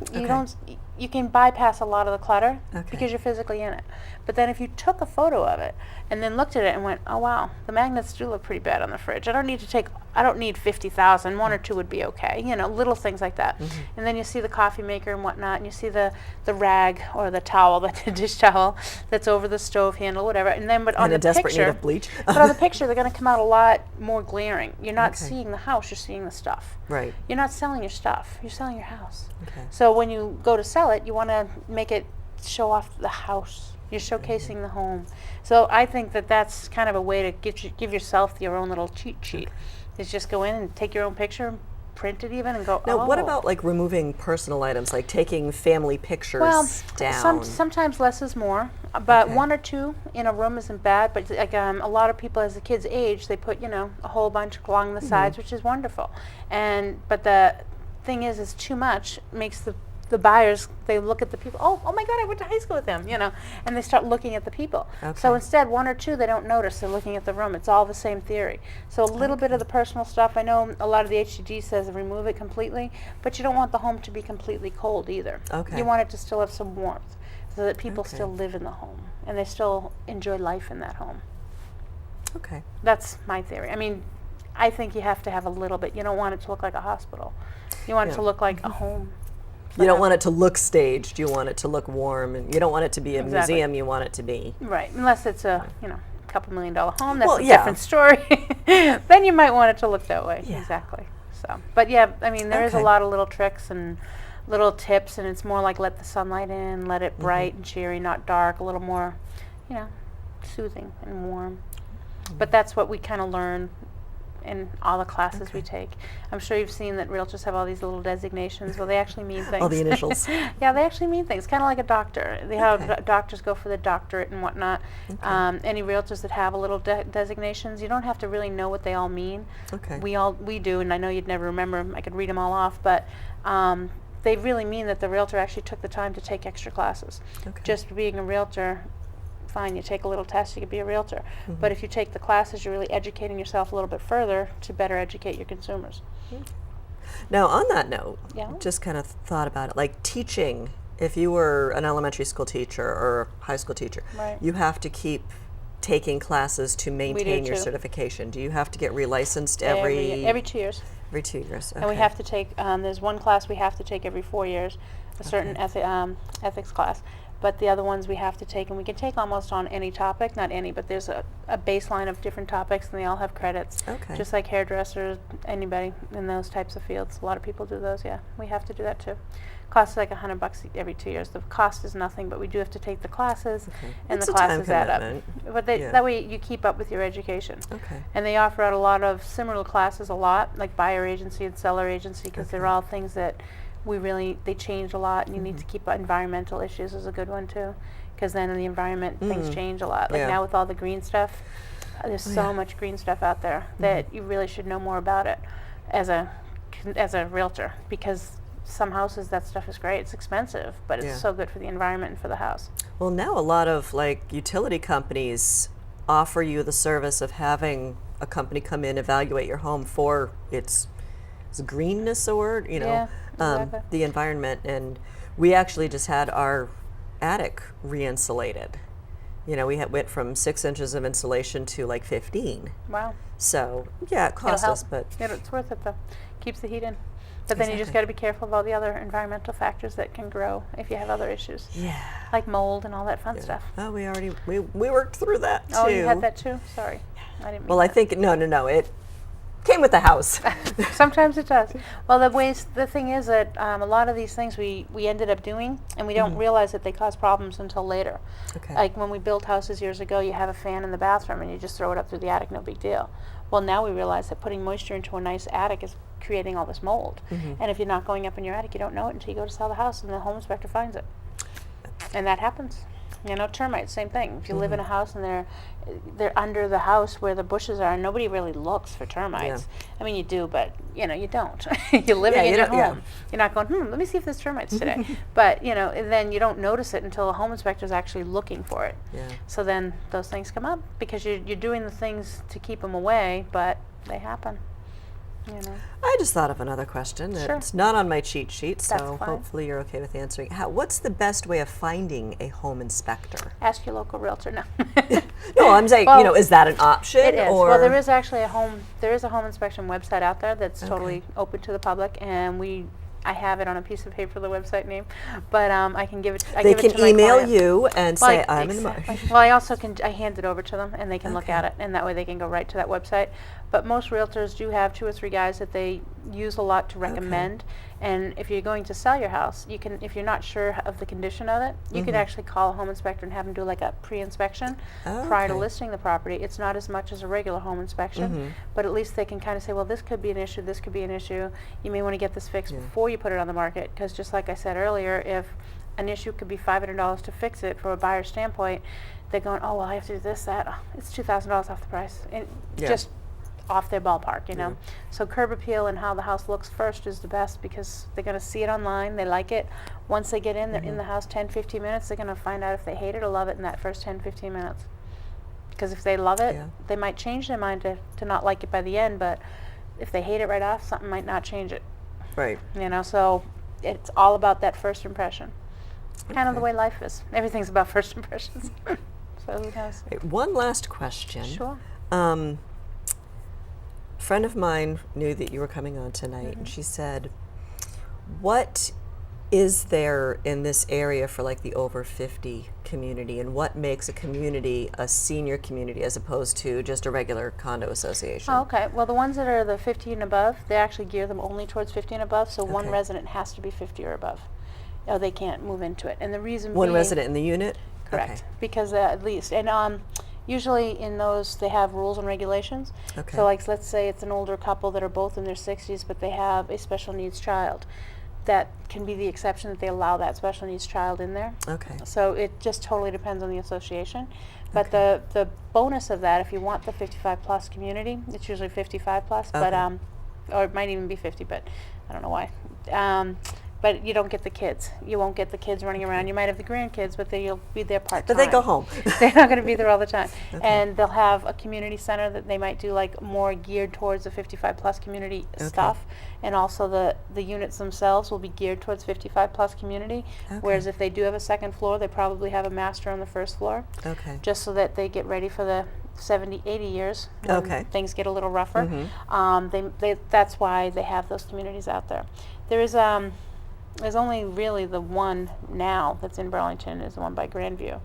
you can bypass a lot of the clutter because you're physically in it. But then if you took a photo of it and then looked at it and went, oh wow, the magnets do look pretty bad on the fridge. I don't need 50,000. 1 or 2 would be okay. Little things like that. And then you see the coffee maker and whatnot, and you see the rag or the towel, the dish towel that's over the stove handle, whatever. And then, but on the desperate picture, need of bleach. but on the picture, they're going to come out a lot more glaring. You're not seeing the house. You're seeing the stuff. Right. You're not selling your stuff. You're selling your house. Okay. So when you go to sell it, you want to make it show off the house. You're showcasing the home. So I think that that's kind of a way to give yourself your own little cheat sheet. Is just go in and take your own picture, print it even, and go, Now, what about like removing personal items, like taking family pictures down? Sometimes less is more, but 1 or 2 in a room isn't bad. But like a lot of people, as the kids age, they put a whole bunch along the sides, which is wonderful. But the thing is too much makes the buyers, they look at the people, oh my God, I went to high school with them, and they start looking at the people. So instead, 1 or 2, they don't notice, they're looking at the room. It's all the same theory. So a little bit of the personal stuff, I know a lot of the HGG says remove it completely, but you don't want the home to be completely cold either. You want it to still have some warmth so that people still live in the home and they still enjoy life in that home. Okay. That's my theory. I mean, I think you have to have a little bit. You don't want it to look like a hospital. You want it to look like a home. You don't want it to look staged. You want it to look warm, and you don't want it to be a museum. You want it to be unless it's a couple $1 million home. That's a different story. Then you might want it to look that way. Exactly. So, but I mean, there is a lot of little tricks and little tips, and it's more like let the sunlight in, let it bright and cheery, not dark. A little more, soothing and warm. But that's what we kind of learn in all the classes we Okay. take. I'm sure you've seen that realtors have all these little designations. Well, they actually mean things. All the initials. Yeah, they actually mean things. Kind of like a doctor. They have Okay. doctors go for the doctorate and whatnot. Okay. Any realtors that have a little designations, you don't have to really know what they all mean. Okay. We do, and I know you'd never remember 'em. I could read them all off, but they really mean that the realtor actually took the time to take extra classes. Okay. Just being a realtor, fine, you take a little test, you could be a realtor. Mhm. But if you take the classes, you're really educating yourself a little bit further to better educate your consumers. Now, on that note, Yeah. just kind of thought about it, like teaching. If you were an elementary school teacher or a high school teacher, Right. you have to keep taking classes to maintain your too. certification. Do you have to get relicensed every 2 years. every 2 years? And we Okay. have to take, there's one class we have to take every 4 years, a certain ethics class. But the other ones we have to take, and we can take almost on any topic, not any, but there's a baseline of different topics, and they all have credits. Okay. Just like hairdressers, anybody in those types of fields. A lot of people do those, yeah. We have to do that too. Costs like $100 every 2 years. The cost is nothing, but we do have to take the classes, Okay. and It's the a time classes add up. commitment. But Yeah. that way you keep up with your education. Okay. And they offer out a lot of similar classes, a lot, like buyer agency and seller agency, because they're Okay. all things that they change a lot, and you need to keep environmental issues is a good one too, because then in the environment things change a lot. Like Yeah. now with all the green stuff, there's Oh, so yeah. much green stuff out there that you really should know more about it as a realtor, because some houses that stuff is great. It's expensive, but it's Yeah. so good for the environment and for the house. Well, now a lot of like utility companies offer you the service of having a company come in, evaluate your home for its is greenness a word, Yeah, exactly. the environment. And we actually just had our attic re-insulated. We went from 6 inches of insulation to like 15. Wow. So yeah, it cost It'll us, help. but It's worth it though. Keeps the heat in. But then you just Exactly. got to be careful of all the other environmental factors that can grow if you have other issues, yeah. like mold and all that fun Yeah. stuff. Oh, we worked through that too. Oh, you had that too? Sorry. I didn't mean Well, I that. think no, it came with the house. Sometimes it does. Well, the thing is that a lot of these things we ended up doing, and we don't realize that they cause problems until later. Okay. Like when we built houses years ago, you have a fan in the bathroom and you just throw it up through the attic, no big deal. Well, now we realize that putting moisture into a nice attic is creating all this mold. And if you're not going up in your attic, you don't know it until you go to sell the house and the home inspector finds it. And that happens. Termites, same thing. If you live in a house and they're under the house where the bushes are, and nobody really looks for termites. I mean, you do, but you don't. You're living in you your don't- yeah. home. You're not going, let me see if there's termites today. But and then you don't notice it until the home inspector is actually looking for it. Yeah. So then those things come up because you're doing the things to keep them away, but they happen. I just thought of another question Sure. that's not on my cheat sheet, so That's fine. hopefully you're okay with answering. What's the best way of finding a home inspector? Ask your local realtor now. No, I'm saying, Well, is that an option? It is. Or Well, there is actually a home inspection website out there that's totally Okay. open to the public, and I have it on a piece of paper, the website name, but I can give it. I they give it can to my email client. you and Well, say, I'm in the exactly. market. Well, I also I hand it over to them, and they can look Okay. at it, and that way they can go right to that website. But most realtors do have 2 or 3 guys that they use a lot to recommend. And if you're going to sell your house, you can, if you're not sure of the condition of it, you can actually call a home inspector and have them do like a pre-inspection Oh, prior to okay. listing the property. It's not as much as a regular home inspection, but at least they can kind of say, well, this could be an issue, this could be an issue. You may want to get this fixed before you put it on the market, because just like I said earlier, if an issue could be $500 to fix it from a buyer's standpoint, they're going, oh, well, I have to do this, that. Oh, it's $2,000 off the price. And Yeah. just off their ballpark, So curb appeal and how the house looks first is the best, because they're going to see it online, they like it. Once they get in, they're in the house 10, 15 minutes, they're going to find out if they hate it or love it in that first 10, 15 minutes. Because if they love it, Yeah. they might change their mind to not like it by the end, but if they hate it right off, something might not change it. Right. So it's all about that first impression. Kind of the Okay. way life is. Everything's about first impressions. So who knows? Okay, one last question. Sure. Friend of mine knew that you were coming on tonight, and she said, what is there in this area for like the over 50 community, and what makes a community a senior community as opposed to just a regular condo association? Oh, okay. Well, the ones that are the 50 and above, they actually gear them only towards 50 and above, so one Okay. resident has to be 50 or above. They can't move into it. And the reason One being, resident in the unit? correct, Okay. because at least, and Usually in those they have rules and regulations. Okay. So like let's say it's an older couple that are both in their 60s, but they have a special needs child. That can be the exception, that they allow that special needs child in there. Okay. So it just totally depends on the association. But the bonus of that, if you want the 55 plus community, it's usually 55 plus, but or it might even be 50, but I don't know why. But you don't get the kids. You won't get the kids running around. You might have the grandkids, but you'll be there part-time. But they go home. They're not going to be there all the time. And they'll have a community center that they might do like more geared towards the 55 plus community stuff. And also the units themselves will be geared towards 55 plus community. Whereas if they do have a second floor, they probably have a master on the first floor. Just so that they get ready for the 70, 80 years when things get a little rougher. That's why they have those communities out there. There's only really the one now that's in Burlington is the one by Grandview.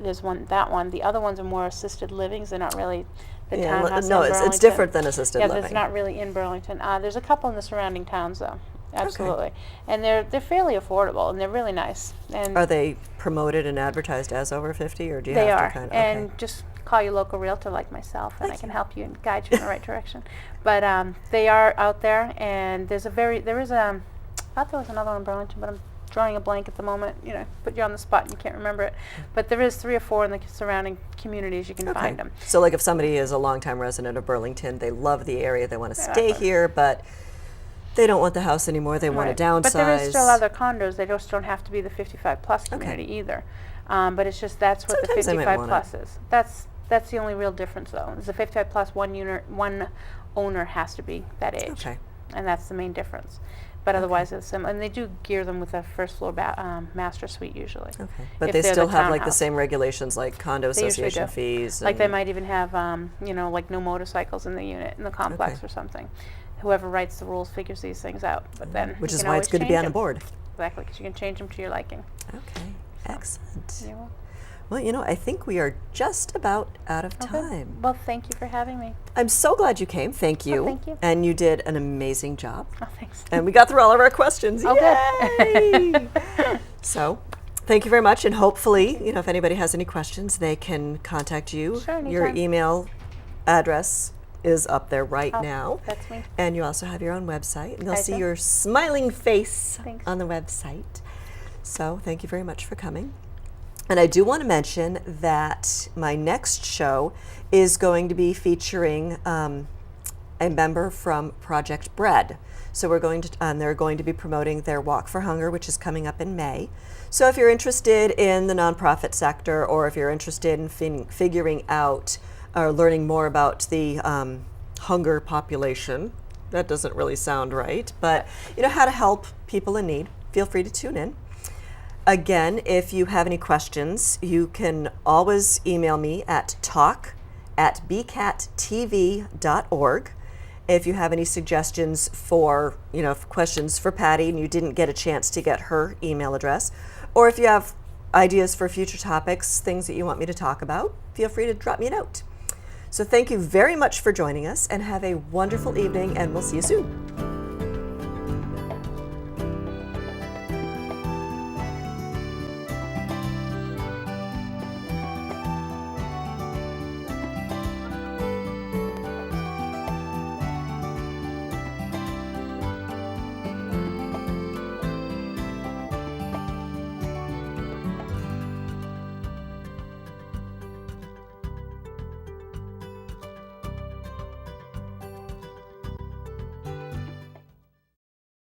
There's that one. The other ones are more assisted livings. They're not really the townhouse. No, in Burlington. it's different than assisted living. Yeah, it's not really in Burlington. There's a couple in the surrounding towns though. Absolutely. And they're fairly affordable and they're really nice. And are they promoted and advertised as over 50, or do you they have are. to kind of? And just call your local realtor like myself, and I can help you and guide you in the right direction. But they are out there, and I thought there was another one in Burlington, but I'm drawing a blank at the moment. You know, put you on the spot and you can't remember it. But there is 3 or 4 in the surrounding communities. You can find them. So like if somebody is a longtime resident of Burlington, they love the area, they want to stay here, but they don't want the house anymore, they want to downsize. But there is still other condos. They just don't have to be the 55 plus community either. But it's just that's what Sometimes the 55 plus is. That's the only real difference though. Is the 55 plus one owner has to be that age. And that's the main difference. But otherwise, it's similar. And they do gear them with a first floor master suite usually. But they still have like the same regulations like condo association fees. Like they might even have, like no motorcycles in the unit, in the complex or something. Whoever writes the rules figures these things out. But then which is why it's good to be on the board. Exactly, because you can change them to your liking. Excellent. You're welcome. Well, I think we are just about out of time. Well, thank you for having me. I'm so glad you came. Thank you. Thank you. And you did an amazing job. Oh, thanks. And we got through all of our questions. Okay. So, thank you very much. And hopefully, if anybody has any questions, they can contact you. Sure, anytime. Your email address is up there right now. That's me. And you also have your own website. And they'll see your smiling face on the website. So, thank you very much for coming. And I do want to mention that my next show is going to be featuring a member from Project Bread. So they're going to be promoting their Walk for Hunger, which is coming up in May. So if you're interested in the nonprofit sector, or if you're interested in figuring out or learning more about the hunger population, that doesn't really sound right, but how to help people in need, feel free to tune in. Again, if you have any questions, you can always email me at talk@bcattv.org. If you have any suggestions for, questions for Patti and you didn't get a chance to get her email address, or if you have ideas for future topics, things that you want me to talk about, feel free to drop me a note. So thank you very much for joining us, and have a wonderful evening, and we'll see you soon.